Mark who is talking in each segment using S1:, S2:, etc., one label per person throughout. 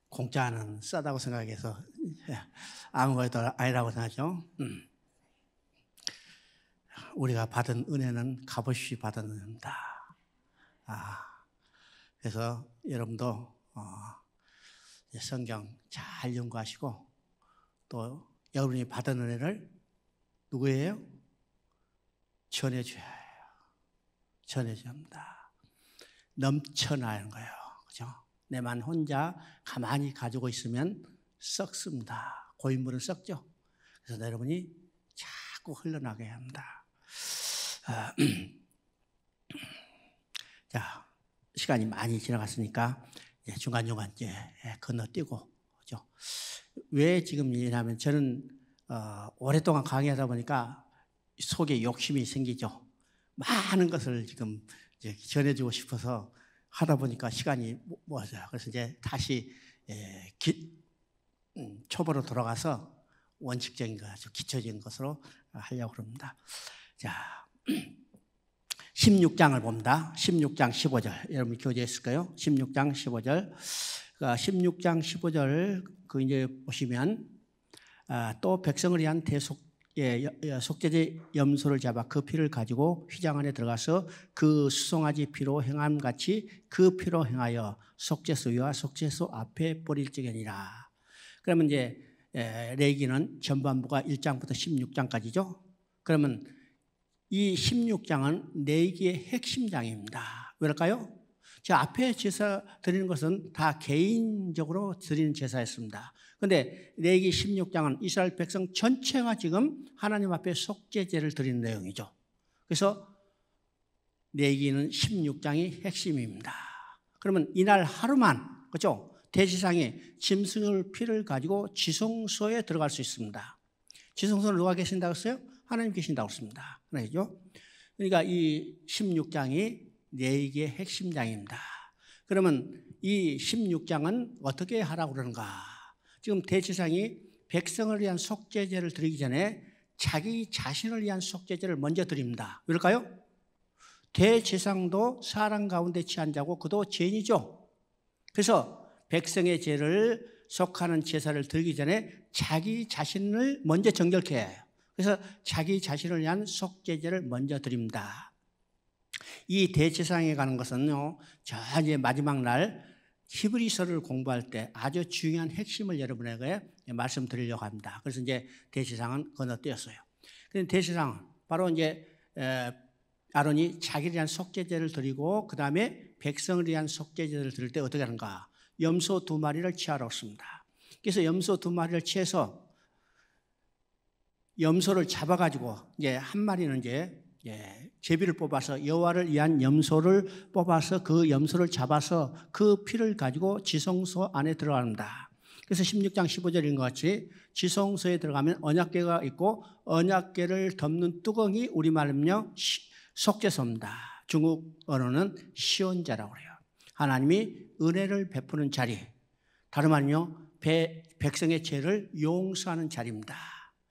S1: 공짜는 싸다고 생각해서 아무것도 아니라고 생각하죠. 우리가 받은 은혜는 값없이 받은 은혜입니다. 그래서 여러분도 성경 잘 연구하시고 또 여러분이 받은 은혜를 누구예요? 전해줘야 해요. 전해줘야 합니다. 넘쳐나는 거예요. 그죠? 내만 혼자 가만히 가지고 있으면 썩습니다. 고인물은 썩죠. 그래서 여러분이 자꾸 흘러나가게 합니다. 자, 시간이 많이 지나갔으니까 중간중간 이제 건너뛰고, 그죠? 왜 지금 이러냐면 저는 오랫동안 강의하다 보니까 속에 욕심이 생기죠. 많은 것을 지금 이제 전해주고 싶어서 하다 보니까 시간이 모자라요. 그래서 이제 다시 초보로 돌아가서 원칙적인 것, 아주 기초적인 것으로 하려고 합니다. 자, 16장을 봅니다. 16장 15절. 여러분 교재했을까요? 16장 15절. 16장 15절 그 이제 보시면 또 백성을 위한 속죄제 염소를 잡아 그 피를 가지고 휘장 안에 들어가서 그 수송아지 피로 행함같이 그 피로 행하여 속죄소 위와 속죄소 앞에 뿌릴지니라. 그러면 이제 레위기는 전반부가 1장부터 16장까지죠. 그러면 이 16장은 레위기의 핵심 장입니다. 왜일까요? 저 앞에 제사 드리는 것은 다 개인적으로 드리는 제사였습니다. 그런데 레위기 16장은 이스라엘 백성 전체가 지금 하나님 앞에 속죄제를 드리는 내용이죠. 그래서 레위기는 16장이 핵심입니다. 그러면 이날 하루만, 그렇죠? 대제사장이 짐승의 피를 가지고 지성소에 들어갈 수 있습니다. 지성소는 누가 계신다고 했어요? 하나님 계신다고 했습니다. 그렇죠? 그러니까 이 16장이 레위기의 핵심 장입니다. 그러면 이 16장은 어떻게 하라고 그러는가? 지금 대제사장이 백성을 위한 속죄제를 드리기 전에 자기 자신을 위한 속죄제를 먼저 드립니다. 왜일까요? 대제사장도 사람 가운데 취한 자고 그도 죄인이죠. 그래서 백성의 죄를 속하는 제사를 드리기 전에 자기 자신을 먼저 정결케 해요. 그래서 자기 자신을 위한 속죄제를 먼저 드립니다. 이 대제사장에 가는 것은요, 저 이제 마지막 날 히브리서를 공부할 때 아주 중요한 핵심을 여러분에게 말씀드리려고 합니다. 그래서 이제 대제사장은 건너뛰었어요. 그런데 대제사장은 바로 이제 아론이 자기를 위한 속죄제를 드리고 그 다음에 백성을 위한 속죄제를 드릴 때 어떻게 하는가? 염소 2마리를 취하라고 했습니다. 그래서 염소 2마리를 취해서 염소를 잡아가지고 이제 한 마리는 이제 제비를 뽑아서 여호와를 위한 염소를 뽑아서 그 염소를 잡아서 그 피를 가지고 지성소 안에 들어갑니다. 그래서 16장 15절인 것 같이 지성소에 들어가면 언약궤가 있고 언약궤를 덮는 뚜껑이 우리말은요 속죄소입니다. 중국 언어는 시온자라고 해요. 하나님이 은혜를 베푸는 자리, 다름 아니요 백성의 죄를 용서하는 자리입니다.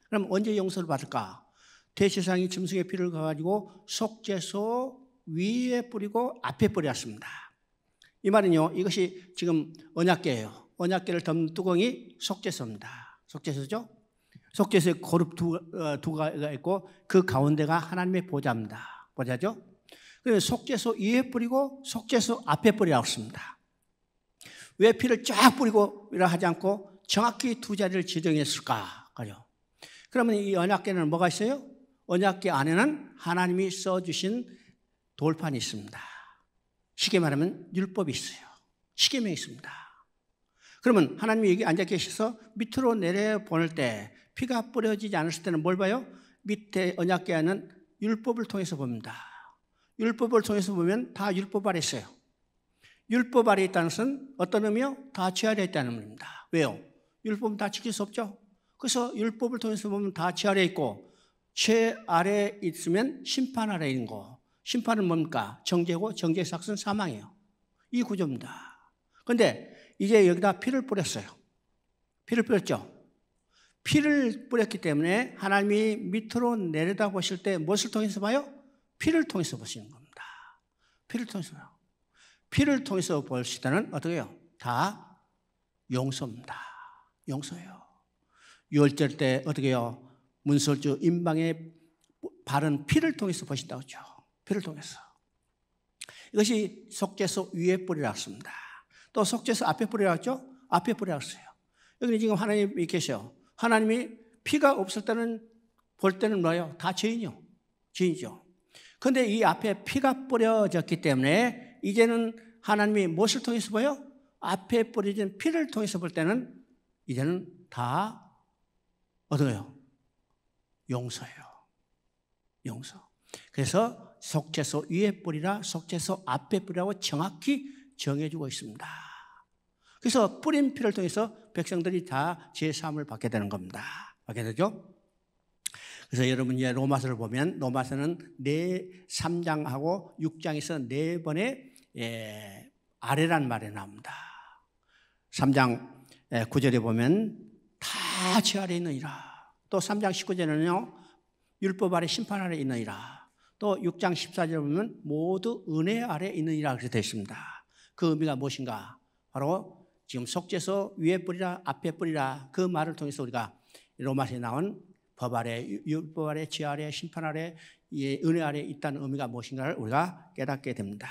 S1: 그럼 언제 용서를 받을까? 대제사장이 짐승의 피를 가지고 속죄소 위에 뿌리고 앞에 뿌렸습니다. 이 말은요, 이것이 지금 언약궤예요. 언약궤를 덮는 뚜껑이 속죄소입니다. 속죄소죠? 속죄소에 거룹 두 가지가 있고 그 가운데가 하나님의 보좌입니다. 보좌죠? 그래서 속죄소 위에 뿌리고 속죄소 앞에 뿌리라고 했습니다. 왜 피를 쫙 뿌리고 이라 하지 않고 정확히 두 자리를 지정했을까? 그러면 이 언약궤는 뭐가 있어요? 언약궤 안에는 하나님이 써주신 돌판이 있습니다. 쉽게 말하면 율법이 있어요. 십계명이 있습니다. 그러면 하나님이 여기 앉아 계셔서 밑으로 내려보낼 때 피가 뿌려지지 않았을 때는 뭘 봐요? 밑에 언약궤 안은 율법을 통해서 봅니다. 율법을 통해서 보면 다 율법 아래 있어요. 율법 아래 있다는 것은 어떤 의미요? 다 죄 아래 있다는 의미입니다. 왜요? 율법은 다 지킬 수 없죠. 그래서 율법을 통해서 보면 다 죄 아래 있고 죄 아래 있으면 심판 아래 있는 거. 심판은 뭡니까? 정죄고 정죄의 삭은 사망이에요. 이 구조입니다. 그런데 이제 여기다 피를 뿌렸어요. 피를 뿌렸죠. 피를 뿌렸기 때문에 하나님이 밑으로 내려다 보실 때 무엇을 통해서 봐요? 피를 통해서 보시는 겁니다. 피를 통해서 봐요. 피를 통해서 볼 때는 어떻게 해요? 다 용서입니다. 용서예요. 유월절 때 어떻게 해요? 문설주 임방에 바른 피를 통해서 보신다고 하죠. 피를 통해서. 이것이 속죄소 위에 뿌리라고 했습니다. 또 속죄소 앞에 뿌리라고 했죠? 앞에 뿌리라고 했어요. 여기 지금 하나님이 계셔요. 하나님이 피가 없을 때는 볼 때는 뭐예요? 다 죄인이요. 죄인이죠. 그런데 이 앞에 피가 뿌려졌기 때문에 이제는 하나님이 무엇을 통해서 보여? 앞에 뿌려진 피를 통해서 볼 때는 이제는 다 어떠해요? 용서예요. 용서. 그래서 속죄소 위에 뿌리라 속죄소 앞에 뿌리라고 정확히 정해주고 있습니다. 그래서 뿌린 피를 통해서 백성들이 다 제사함을 받게 되는 겁니다. 받게 되죠? 그래서 여러분 이제 로마서를 보면 로마서는 3장하고 6장에서 4번의 아래란 말이 나옵니다. 3장 9절에 보면 다 죄 아래 있느니라. 또 3장 19절에는요. 율법 아래 심판 아래 있느니라. 또 6장 14절에 보면 모두 은혜 아래 있느니라 그렇게 되어 있습니다. 그 의미가 무엇인가? 바로 지금 속죄소 위에 뿌리라 앞에 뿌리라 그 말을 통해서 우리가 로마서에 나온 법 아래 율법 아래 죄 아래 심판 아래 은혜 아래 있다는 의미가 무엇인가를 우리가 깨닫게 됩니다.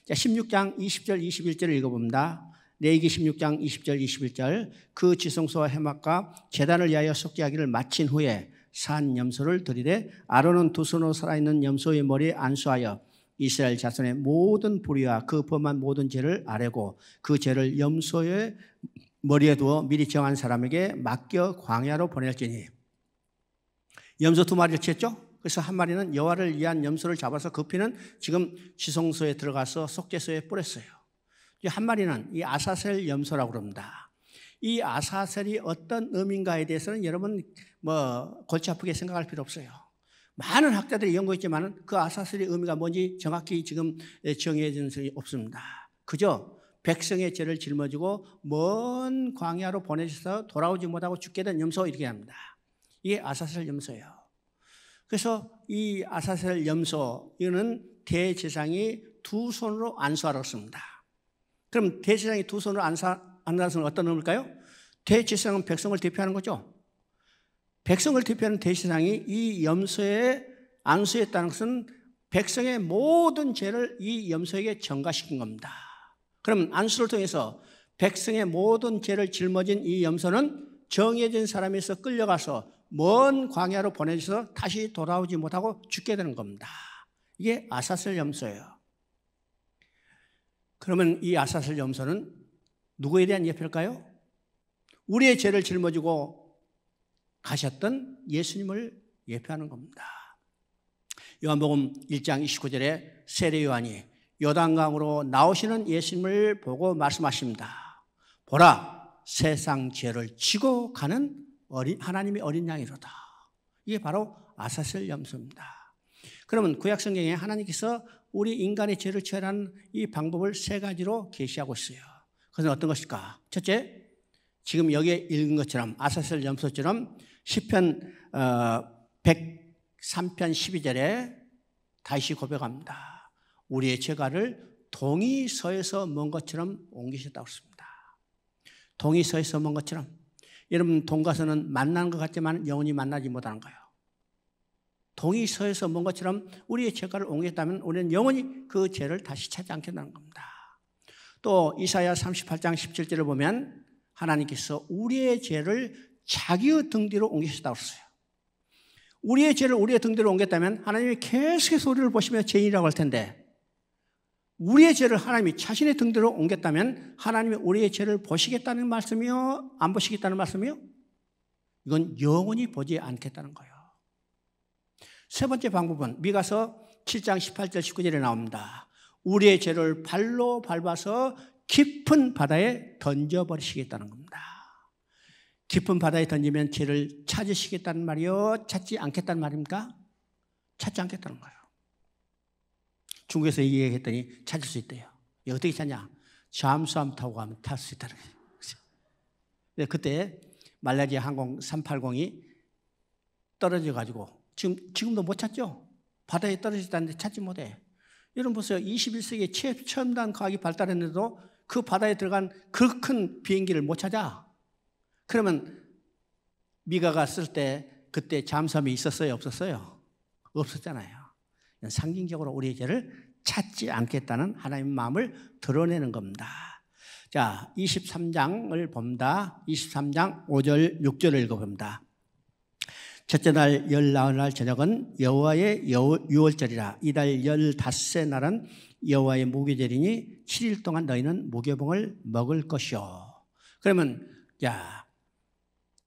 S1: 자, 16장 20절 21절을 읽어봅니다. 레위기 16장 20절 21절 그 지성소와 회막과 제단을 위하여 속죄하기를 마친 후에 산 염소를 드리되 아론은 두 손으로 살아있는 염소의 머리에 안수하여 이스라엘 자손의 모든 불의와 그 범한 모든 죄를 아뢰고 그 죄를 염소의 머리에 두어 미리 정한 사람에게 맡겨 광야로 보낼지니. 염소 2마리를 치었죠. 그래서 한 마리는 여호와를 위한 염소를 잡아서 그 피는 지금 지성소에 들어가서 속죄소에 뿌렸어요. 한 마리는 이 아사셀 염소라고 그럽니다. 이 아사셀이 어떤 의미인가에 대해서는 여러분 골치 아프게 생각할 필요 없어요. 많은 학자들이 연구했지만 그 아사셀의 의미가 뭔지 정확히 지금 정해진 것이 없습니다. 그저 백성의 죄를 짊어지고 먼 광야로 보내셔서 돌아오지 못하고 죽게 된 염소 이렇게 합니다. 이게 아사셀 염소예요. 그래서 이 아사셀 염소 이거는 대제사장이 두 손으로 안수하라고 씁니다. 그럼 대제사장이 두 손으로 안수하는 것은 어떤 의미일까요? 대제사장은 백성을 대표하는 거죠. 백성을 대표하는 대제사장이 이 염소에 안수했다는 것은 백성의 모든 죄를 이 염소에게 전가시킨 겁니다. 그럼 안수를 통해서 백성의 모든 죄를 짊어진 이 염소는 정해진 사람에서 끌려가서 먼 광야로 보내져서 다시 돌아오지 못하고 죽게 되는 겁니다. 이게 아사셀 염소예요. 그러면 이 아사셀 염소는 누구에 대한 예표일까요? 우리의 죄를 짊어지고 가셨던 예수님을 예표하는 겁니다. 요한복음 1장 29절에 세례 요한이 요단강으로 나오시는 예수님을 보고 말씀하십니다. 보라, 세상 죄를 지고 가는 하나님의 어린 양이로다. 이게 바로 아사셀 염소입니다. 그러면 구약성경에 하나님께서 우리 인간의 죄를 처리하는 이 방법을 3가지로 계시하고 있어요. 그것은 어떤 것일까? 첫째, 지금 여기에 읽은 것처럼 아사셀 염소처럼 시편 103편 12절에 다시 고백합니다. 우리의 죄가를 동이 서에서 먼 것처럼 옮기셨다고 했습니다. 동이 서에서 먼 것처럼. 여러분 동가서는 만나는 것 같지만 영원히 만나지 못하는 거예요. 동이 서에서 먼 것처럼 우리의 죄가를 옮겼다면 우리는 영원히 그 죄를 다시 찾지 않게 되는 겁니다. 또 이사야 38장 17절을 보면 하나님께서 우리의 죄를 자기의 등 뒤로 옮기셨다고 했어요. 우리의 죄를 우리의 등 뒤로 옮겼다면 하나님이 계속해서 우리를 보시며 죄인이라고 할 텐데 우리의 죄를 하나님이 자신의 등 뒤로 옮겼다면 하나님이 우리의 죄를 보시겠다는 말씀이요? 안 보시겠다는 말씀이요? 이건 영원히 보지 않겠다는 거예요. 세 번째 방법은 미가서 7장 18절 19절에 나옵니다. 우리의 죄를 발로 밟아서 깊은 바다에 던져버리시겠다는 겁니다. 깊은 바다에 던지면 죄를 찾으시겠다는 말이요? 찾지 않겠다는 말입니까? 찾지 않겠다는 거예요. 중국에서 이 얘기했더니 찾을 수 있대요. 어떻게 찾냐? 잠수함 타고 가면 탈 수 있다는 거예요. 그때 말레이시아 항공 380이 떨어져가지고 지금도 못 찾죠? 바다에 떨어졌다는데 찾지 못해. 여러분 보세요. 21세기에 최첨단 과학이 발달했는데도 그 바다에 들어간 그 큰 비행기를 못 찾아. 그러면 미가가 쓸 때 그때 잠수함이 있었어요? 없었어요? 없었잖아요. 상징적으로 우리의 죄를 찾지 않겠다는 하나님의 마음을 드러내는 겁니다. 자, 23장을 봅니다. 23장 5절, 6절을 읽어봅니다. 첫째 날 열나흘날 저녁은 여호와의 유월절이라. 이달 15세 날은 여호와의 무교절이니 7일 동안 너희는 무교봉을 먹을 것이요. 그러면 자,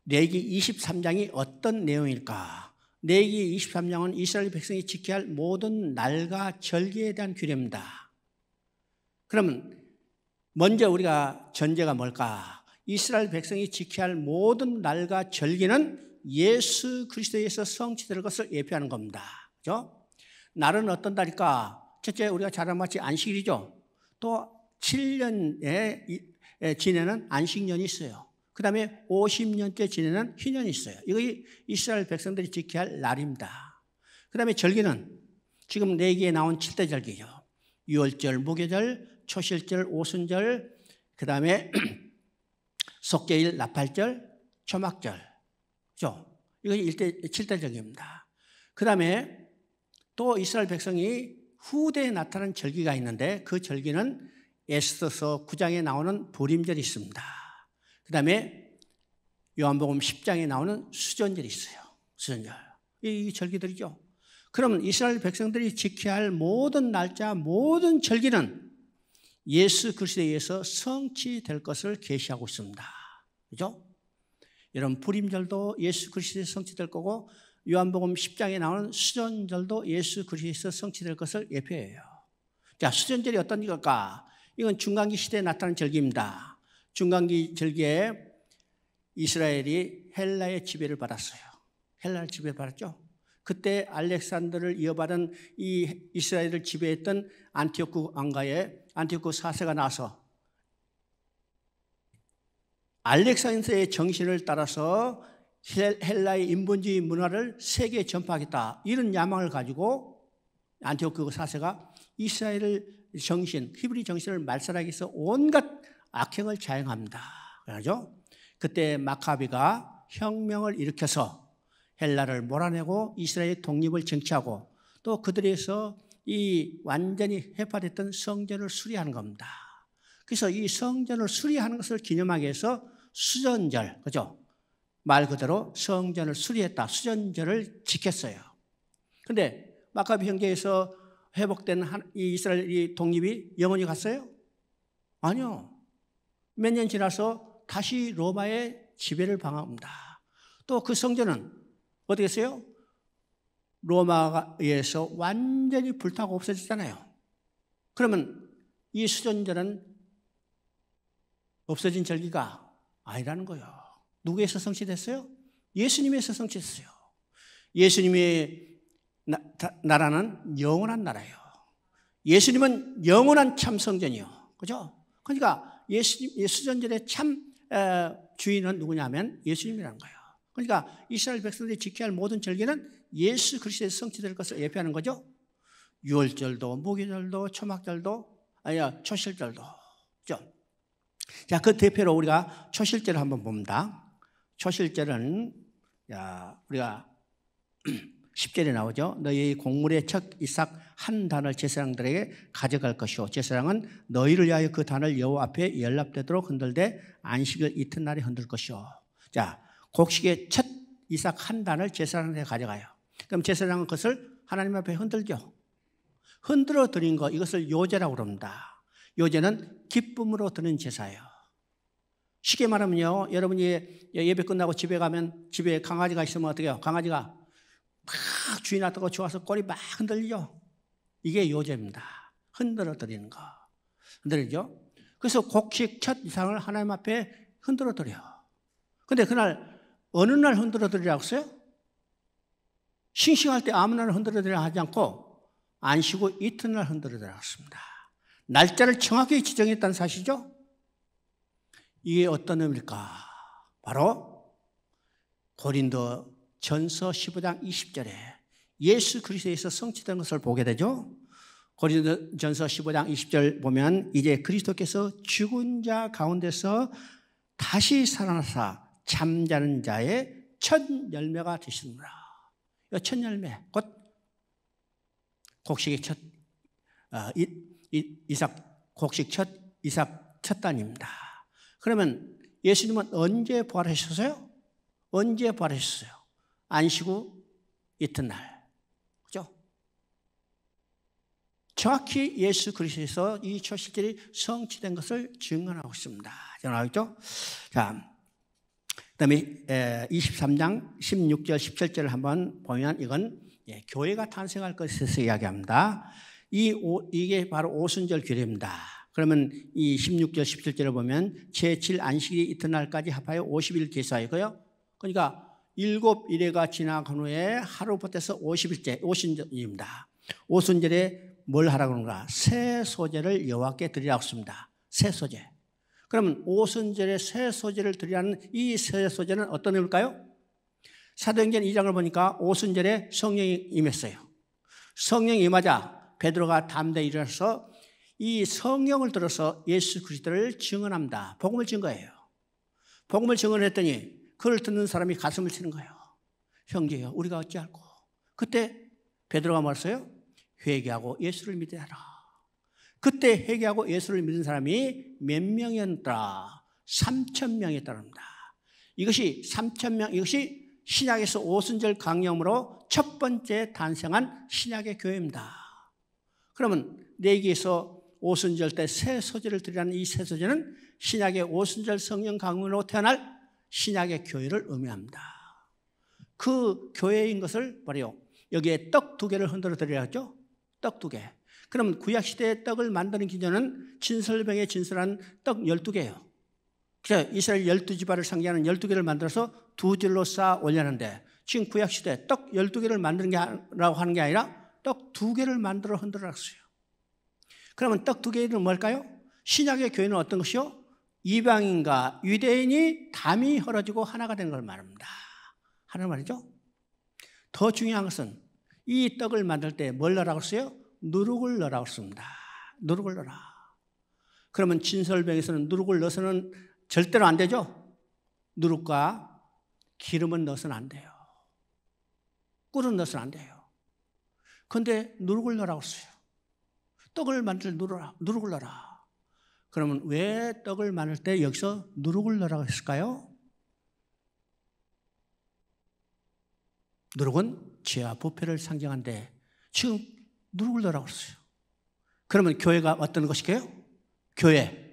S1: 레위기 23장이 어떤 내용일까? 레위기 23장은 이스라엘 백성이 지켜야 할 모든 날과 절기에 대한 규례입니다. 그러면 먼저 우리가 전제가 뭘까? 이스라엘 백성이 지켜야 할 모든 날과 절기는 예수 그리스도에서 성취될 것을 예표하는 겁니다. 그렇죠? 날은 어떤 날일까? 첫째, 우리가 잘 아는 같이 안식일이죠. 또 7년에 지내는 안식년이 있어요. 그 다음에 50년째 지내는 희년이 있어요. 이거 이스라엘 백성들이 지켜야 할 날입니다. 그 다음에 절기는 지금 레위기에 나온 7대 절기죠. 유월절, 무교절, 초실절, 오순절, 그 다음에 속죄일, 나팔절, 초막절. 그죠? 이거 7대 절기입니다. 그 다음에 또 이스라엘 백성이 후대에 나타난 절기가 있는데 그 절기는 에스더서 9장에 나오는 부림절이 있습니다. 그 다음에 요한복음 10장에 나오는 수전절이 있어요. 수전절. 이 절기들이죠. 그러면 이스라엘 백성들이 지켜야 할 모든 날짜, 모든 절기는 예수 그리스도에 의해서 성취될 것을 계시하고 있습니다. 그죠? 여러분, 부림절도 예수 그리스도에서 성취될 거고 요한복음 10장에 나오는 수전절도 예수 그리스도에서 성취될 것을 예표해요. 자, 수전절이 어떤 일일까? 이건 중간기 시대에 나타난 절기입니다. 중간기 절기에 이스라엘이 헬라의 지배를 받았어요. 헬라의 지배를 받았죠. 그때 알렉산더를 이어받은 이 이스라엘을 지배했던 안티오쿠 왕가의 안티오쿠 4세가 나와서 알렉산더의 정신을 따라서 헬라의 인본주의 문화를 세계에 전파하겠다. 이런 야망을 가지고 안티오쿠 4세가 이스라엘 정신, 히브리 정신을 말살하기 위해서 온갖 악행을 자행합니다. 그러죠? 그때 마카비가 혁명을 일으켜서 헬라를 몰아내고 이스라엘의 독립을 쟁취하고 또 그들에서 이 완전히 해파됐던 성전을 수리하는 겁니다. 그래서 이 성전을 수리하는 것을 기념하기 위해서 수전절, 그죠? 말 그대로 성전을 수리했다. 수전절을 지켰어요. 그런데 마카비 형제에서 회복된 이 이스라엘의 독립이 영원히 갔어요? 아니요. 몇 년 지나서 다시 로마의 지배를 방합니다. 또 그 성전은 어떻게 했어요? 로마에서 완전히 불타고 없어졌잖아요. 그러면 이 수전절은 없어진 절기가 아니라는 거예요. 누구에서 성취됐어요? 예수님에서 성취됐어요. 예수님의 나라는 영원한 나라예요. 예수님은 영원한 참 성전이요. 그죠? 그러니까 수전절의 참 주인은 누구냐면 예수님이라는 거예요. 그러니까 이스라엘 백성들이 지켜야 할 모든 절기는 예수 그리스도에서 성취될 것을 예표하는 거죠. 유월절도, 무교절도, 초막절도, 아니야 초실절도. 그죠? 자, 그 대표로 우리가 초실절을 한번 봅니다. 초실절은 우리가 10절에 나오죠. 너희 곡물의 첫 이삭 한 단을 제사장들에게 가져갈 것이요 제사장은 너희를 위하여 그 단을 여호와 앞에 연락되도록 흔들되 안식일 이튿날에 흔들 것이요. 자, 곡식의 첫 이삭 한 단을 제사장한테 가져가요. 그럼 제사장은 그것을 하나님 앞에 흔들죠. 흔들어 드린 거, 이것을 요제라고 그럽니다. 요제는 기쁨으로 드는 제사예요. 쉽게 말하면요, 여러분이 예배 끝나고 집에 가면 집에 강아지가 있으면 어떻게 해요? 강아지가 막 주인한테 좋아서 꼬리 막 흔들리죠. 이게 요제입니다. 흔들어 드리는 거. 흔들리죠. 그래서 곡식 첫 이상을 하나님 앞에 흔들어 드려요. 근데 그날 어느 날 흔들어 드리라고 했어요? 싱싱할 때 아무 날 흔들어 드리라 하지 않고 안식후 이튿날 흔들어 드리라고 했습니다. 날짜를 정확히 지정했다는 사실이죠. 이게 어떤 의미일까? 바로 고린도 전서 15장 20절에 예수 그리스도에서 성취된 것을 보게 되죠. 고린도전서 15장 20절 보면 이제 그리스도께서 죽은 자 가운데서 다시 살아나사 잠자는 자의 첫 열매가 되시느니라. 이 첫 열매 곧 곡식의 첫 이삭 곡식 첫 이삭 첫 단입니다. 그러면 예수님은 언제 부활하셨어요? 언제 부활하셨어요? 안식 후 이튿날. 그죠? 정확히 예수 그리스도에서 이 초실절이 성취된 것을 증언하고 있습니다. 증언하겠죠? 자, 그다음에 23장 16절 17절을 한번 보면 이건 교회가 탄생할 것에 대해서 이야기합니다. 이게 바로 오순절 규례입니다. 그러면 이 16절 17절을 보면 제7 안식일 이튿날까지 합하여 50일 계수하고요. 그러니까 7일회가 지나간 후에 하루 보태서 50일째 오순절입니다. 오순절에 뭘 하라고 그런가? 새 소제를 여호와께 드리라고 했습니다. 새 소제. 그러면 오순절에 새 소제를 드리라는 이 새 소제는 어떤 의미일까요? 사도행전 2장을 보니까 오순절에 성령이 임했어요. 성령이 임하자 베드로가 담대히 일어나서 이 성령을 들어서 예수 그리스도를 증언합니다. 복음을 증거해요. 복음을 증언했더니 그를 듣는 사람이 가슴을 치는 거예요. 형제여, 우리가 어찌할꼬? 그때 베드로가 말했어요. 회개하고 예수를 믿어라. 그때 회개하고 예수를 믿은 사람이 몇 명이었더라? 3,000명이었답니다. 이것이 3,000명, 이것이 신약에서 오순절 강령으로 첫 번째 탄생한 신약의 교회입니다. 그러면 내기에서 오순절 때 새 소제를 드리라는 이 새 소제는 신약의 오순절 성령 강령으로 태어날 신약의 교회를 의미합니다. 그 교회인 것을 바로 여기에 떡 2개를 흔들어 드려야죠. 떡 2개. 그럼 구약시대의 떡을 만드는 기준은 진설병에 진설한 떡 12개예요. 그래서 이스라엘 12지파를 상징하는 12개를 만들어서 2줄로 쌓아 올렸는데 지금 구약시대 떡 12개를 만드는 게라고 하는 게 아니라 떡 2개를 만들어 흔들어 놨어요. 그러면 떡 2개는 뭘까요? 신약의 교회는 어떤 것이요? 이방인과 유대인이 담이 헐어지고 하나가 되는 걸 말합니다. 하는 말이죠. 더 중요한 것은 이 떡을 만들 때 뭘 넣으라고 했어요? 누룩을 넣으라고 했습니다. 누룩을 넣어라. 그러면 진설병에서는 누룩을 넣어서는 절대로 안 되죠. 누룩과 기름은 넣어서는 안 돼요. 꿀은 넣어서는 안 돼요. 그런데 누룩을 넣으라고 했어요. 떡을 만들 누룩을 넣어라. 그러면 왜 떡을 만들 때 여기서 누룩을 넣으라고 했을까요? 누룩은 죄와 부패를 상징하는데 지금 누룩을 넣으라고 했어요. 그러면 교회가 어떤 것이게요? 교회.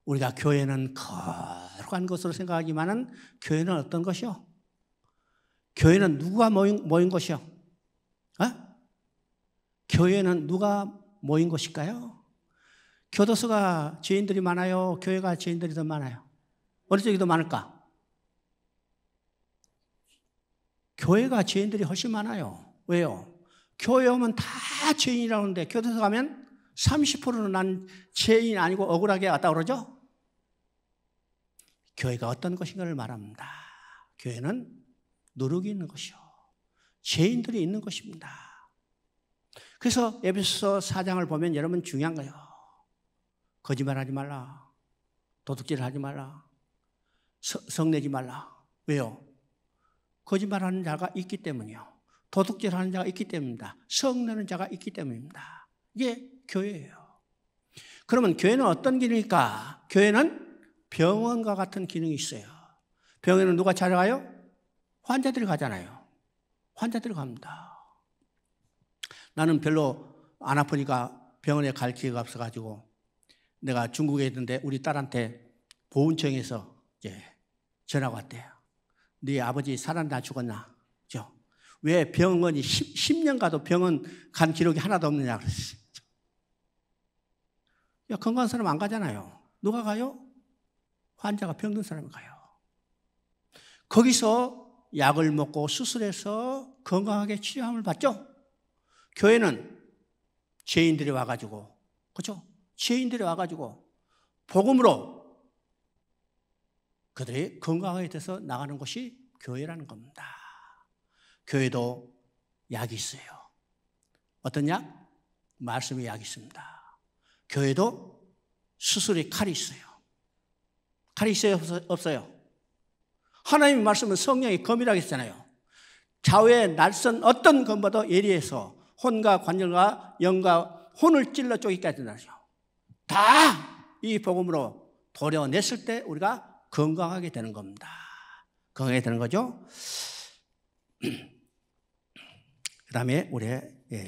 S1: 우리가 교회는 거룩한 것으로 생각하지만은 교회는 어떤 것이요? 교회는 누가 모인 것이요? 교회는 누가 모인 것일까요? 교도소가 죄인들이 많아요? 교회가 죄인들이 더 많아요? 어느 쪽이 더 많을까? 교회가 죄인들이 훨씬 많아요. 왜요? 교회 오면 다 죄인이라고 하는데 교도소 가면 30%는 난 죄인 아니고 억울하게 왔다 그러죠? 교회가 어떤 것인가를 말합니다. 교회는 누룩이 있는 것이요. 죄인들이 있는 것입니다. 그래서 에베소서 4장을 보면 여러분 중요한 거예요. 거짓말하지 말라. 도둑질하지 말라. 성내지 말라. 왜요? 거짓말하는 자가 있기 때문이요. 도둑질하는 자가 있기 때문입니다. 성내는 자가 있기 때문입니다. 이게 교회예요. 그러면 교회는 어떤 기능일까? 교회는 병원과 같은 기능이 있어요. 병원에는 누가 찾아가요? 환자들이 가잖아요. 환자들이 갑니다. 나는 별로 안 아프니까 병원에 갈 기회가 없어가지고 내가 중국에 있는데 우리 딸한테 보훈청에서 이제 전화가 왔대요. 네 아버지 살았나 죽었나? 왜 병원이 10년 가도 병원 간 기록이 하나도 없느냐 그랬어요. 야, 건강한 사람 안 가잖아요. 누가 가요? 환자가 병든 사람이 가요. 거기서 약을 먹고 수술해서 건강하게 치료함을 받죠. 교회는 죄인들이 와가지고, 그렇죠? 죄인들이 와가지고 복음으로 그들이 건강하게 돼서 나가는 것이 교회라는 겁니다. 교회도 약이 있어요. 어떤 약? 말씀의 약이 있습니다. 교회도 수술의 칼이 있어요. 칼이 있어요? 없어요? 하나님의 말씀은 성령의 검이라고 했잖아요. 좌우의 날선 어떤 검보다 예리해서 혼과 관절과 영과 혼을 찔러 쪼개게 하죠. 다 이 복음으로 도려냈을 때 우리가 건강하게 되는 겁니다. 건강하게 되는 거죠. 그 다음에 우리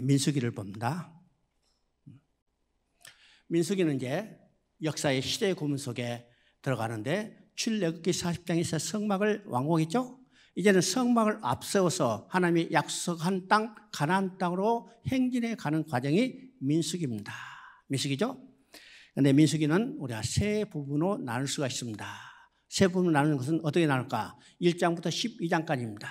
S1: 민수기를 봅니다. 민수기는 이제 역사의 시대의 고문 속에 들어가는데 출애굽기 40장에서 성막을 완공했죠. 이제는 성막을 앞세워서 하나님이 약속한 땅 가나안 땅으로 행진해 가는 과정이 민수기입니다. 민수기죠. 그런데 민수기는 우리가 세 부분으로 나눌 수가 있습니다. 세 부분으로 나누는 것은 어떻게 나눌까? 1장부터 12장까지입니다.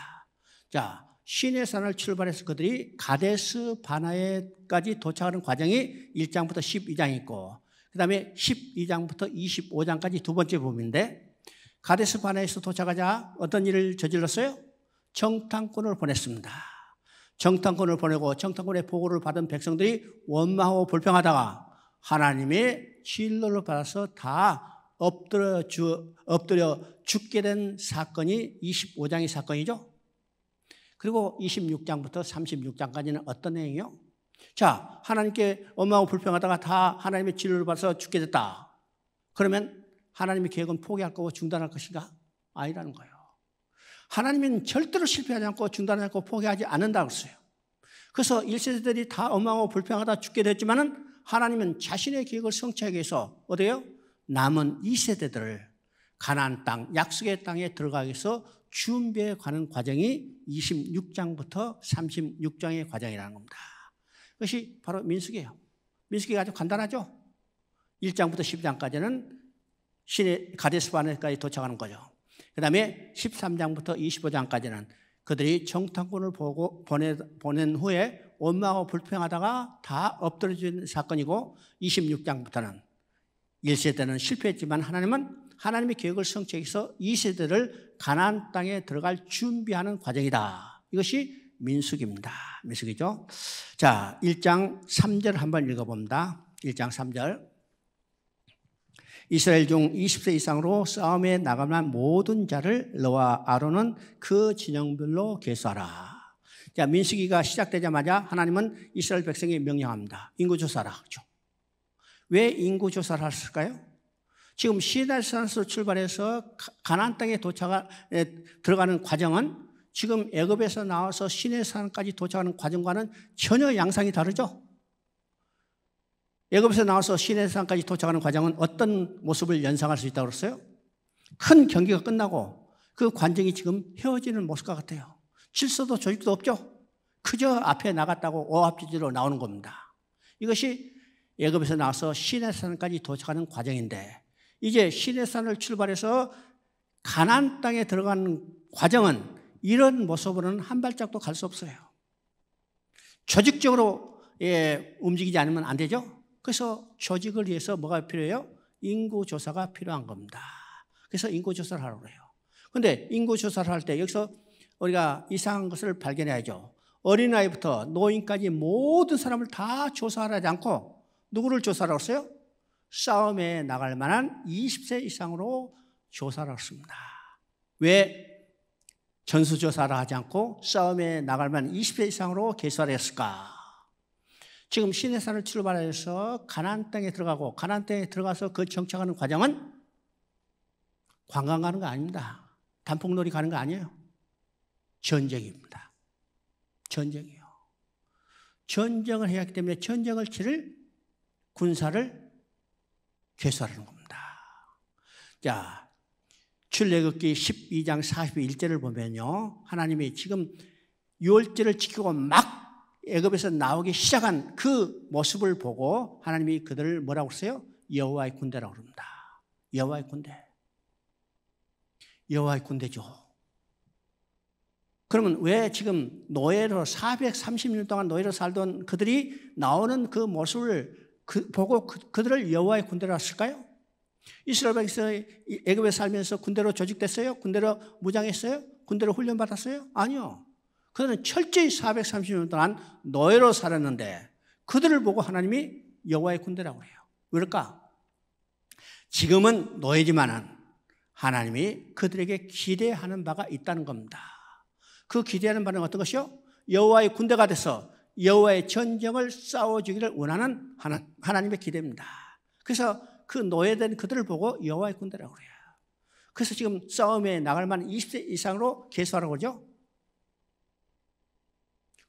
S1: 자, 시내산을 출발해서 그들이 가데스 바네아까지 도착하는 과정이 1장부터 12장이 있고, 그 다음에 12장부터 25장까지 두 번째 부분인데, 가데스 바네아에서 도착하자 어떤 일을 저질렀어요? 정탐꾼을 보냈습니다. 정탐꾼을 보내고 정탐꾼의 보고를 받은 백성들이 원망하고 불평하다가 하나님의 진노를 받아서 다 엎드려 죽게 된 사건이 25장의 사건이죠. 그리고 26장부터 36장까지는 어떤 내용이요? 자, 하나님께 원망하고 불평하다가 다 하나님의 진노를 받아서 죽게 됐다. 그러면 하나님의 계획은 포기할 거고 중단할 것인가? 아니라는 거예요. 하나님은 절대로 실패하지 않고 중단하지 않고 포기하지 않는다고 했어요. 그래서 1세대들이 다 원망하고 불평하다 죽게 됐지만은 하나님은 자신의 계획을 성취하기 위해서 어때요? 남은 2세대들을 가나안 땅, 약속의 땅에 들어가기 위해서 준비해 가는 과정이 26장부터 36장의 과정이라는 겁니다. 그것이 바로 민수기예요. 민수기가 아주 간단하죠? 1장부터 12장까지는 신의 가데스 바네아까지 도착하는 거죠. 그 다음에 13장부터 25장까지는 그들이 정탐꾼을 보낸 후에 원망하고 불평하다가 다 엎드려진 사건이고, 26장부터는 1세대는 실패했지만 하나님은 하나님의 계획을 성취해서 2세대를 가나안 땅에 들어갈 준비하는 과정이다. 이것이 민수기입니다. 민수기죠. 자, 1장 3절 한번 읽어봅니다. 1장 3절. 이스라엘 중 20세 이상으로 싸움에 나가는 모든 자를 너와 아론은 그 진영별로 계수하라. 자, 민수기가 시작되자마자 하나님은 이스라엘 백성에게 명령합니다. 인구조사라. 그렇죠? 왜 인구조사를 했을까요? 지금 시내산에서 출발해서 가나안 땅에 들어가는 과정은 지금 애굽에서 나와서 시내산까지 도착하는 과정과는 전혀 양상이 다르죠? 애굽에서 나와서 시내산까지 도착하는 과정은 어떤 모습을 연상할 수 있다고 그랬어요? 큰 경기가 끝나고 그 관정이 지금 헤어지는 모습과 같아요. 질서도 조직도 없죠? 그저 앞에 나갔다고 오합지졸로 나오는 겁니다. 이것이 애굽에서 나와서 시내산까지 도착하는 과정인데, 이제 시내산을 출발해서 가나안 땅에 들어가는 과정은 이런 모습으로는 한 발짝도 갈 수 없어요. 조직적으로 움직이지 않으면 안 되죠? 그래서 조직을 위해서 뭐가 필요해요? 인구조사가 필요한 겁니다. 그래서 인구조사를 하라고 해요. 그런데 인구조사를 할 때 여기서 우리가 이상한 것을 발견해야죠. 어린아이부터 노인까지 모든 사람을 다 조사하지 않고 누구를 조사하라고 했어요? 싸움에 나갈 만한 20세 이상으로 조사를 했습니다. 왜 전수조사를 하지 않고 싸움에 나갈 만한 20세 이상으로 계수를 했을까? 지금 시내산을 출발해서 가나안 땅에 들어가고, 가나안 땅에 들어가서 그 정착하는 과정은 관광 가는 거 아닙니다. 단풍놀이 가는 거 아니에요. 전쟁입니다. 전쟁이요. 전쟁을 해야 하기 때문에 전쟁을 치를 군사를 개수하는 겁니다. 자, 출애굽기 12장 41절을 보면요, 하나님이 지금 유월절을 지키고 막 애굽에서 나오기 시작한 그 모습을 보고 하나님이 그들을 뭐라고 했어요? 여호와의 군대라고 합니다. 여호와의 군대. 여호와의 군대죠. 그러면 왜 지금 노예로 430년 동안 노예로 살던 그들이 나오는 그 모습을 보고 그들을 여호와의 군대라고 했을까요? 이스라엘 백성이 애굽에 살면서 군대로 조직됐어요? 군대로 무장했어요? 군대로 훈련받았어요? 아니요. 그들은 철저히 430년 동안 노예로 살았는데 그들을 보고 하나님이 여호와의 군대라고 그래요. 왜일까? 지금은 노예지만은 하나님이 그들에게 기대하는 바가 있다는 겁니다. 그 기대하는 바는 어떤 것이요? 여호와의 군대가 돼서 여호와의 전쟁을 싸워주기를 원하는 하나님의 기대입니다. 그래서 그 노예된 그들을 보고 여호와의 군대라고 그래요. 그래서 지금 싸움에 나갈 만한 20세 이상으로 계수하라고 그러죠.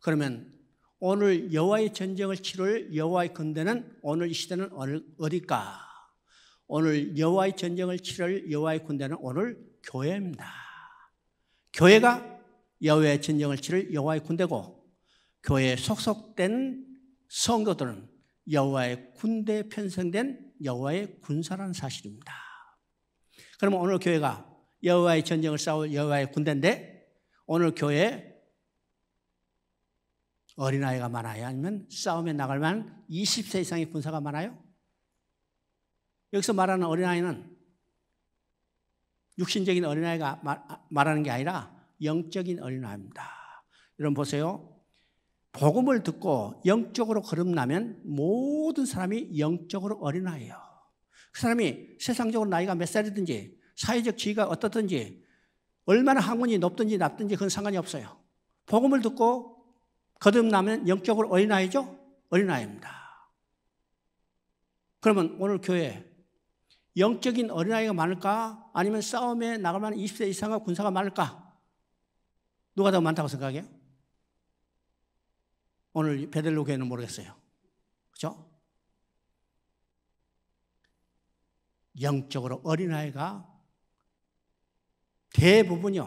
S1: 그러면 오늘 여호와의 전쟁을 치를 여호와의 군대는 오늘 이 시대는 어딜까? 오늘 여호와의 전쟁을 치를 여호와의 군대는 오늘 교회입니다. 교회가 여호와의 전쟁을 치를 여호와의 군대고 교회에 속속된 성도들은 여호와의 군대에 편성된 여호와의 군사라는 사실입니다. 그러면 오늘 교회가 여호와의 전쟁을 싸울 여호와의 군대인데 오늘 교회에 어린아이가 많아요? 아니면 싸움에 나갈 만한 20세 이상의 군사가 많아요? 여기서 말하는 어린아이는 육신적인 어린아이가 말하는 게 아니라 영적인 어린아이입니다. 여러분 보세요. 복음을 듣고 영적으로 거듭나면 모든 사람이 영적으로 어린아이예요. 그 사람이 세상적으로 나이가 몇 살이든지 사회적 지위가 어떻든지 얼마나 학문이 높든지 낮든지 그건 상관이 없어요. 복음을 듣고 거듭나면 영적으로 어린아이죠? 어린아이입니다. 그러면 오늘 교회에 영적인 어린아이가 많을까? 아니면 싸움에 나갈 만한 20세 이상의 군사가 많을까? 누가 더 많다고 생각해요? 오늘 베들로 교회는 모르겠어요. 그렇죠? 영적으로 어린아이가 대부분이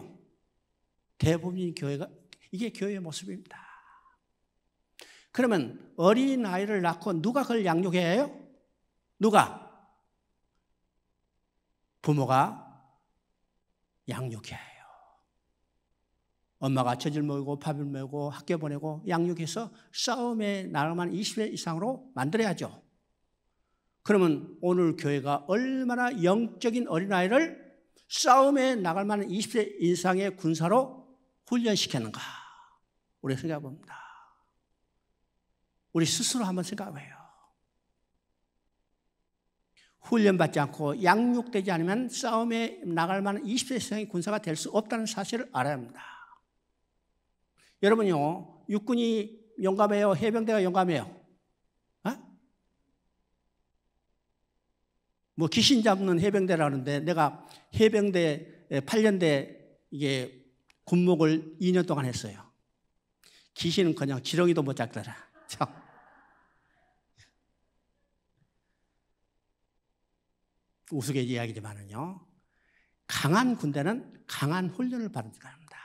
S1: 교회가 이게 교회의 모습입니다. 그러면 어린아이를 낳고 누가 그걸 양육해야 해요? 누가? 부모가 양육해야 해요. 엄마가 젖을 먹이고 밥을 먹이고 학교 보내고 양육해서 싸움에 나갈 만한 20세 이상으로 만들어야죠. 그러면 오늘 교회가 얼마나 영적인 어린아이를 싸움에 나갈 만한 20세 이상의 군사로 훈련시켰는가 우리 생각해 봅니다. 우리 스스로 한번 생각해요. 훈련받지 않고 양육되지 않으면 싸움에 나갈 만한 20세 이상의 군사가 될 수 없다는 사실을 알아야 합니다. 여러분요, 육군이 용감해요? 해병대가 용감해요? 어? 뭐 귀신 잡는 해병대라는데 내가 해병대 8년대 이게 군목을 2년 동안 했어요. 귀신은 그냥 지렁이도 못 잡더라. 우스개 이야기지만은요, 강한 군대는 강한 훈련을 받는다고 합니다.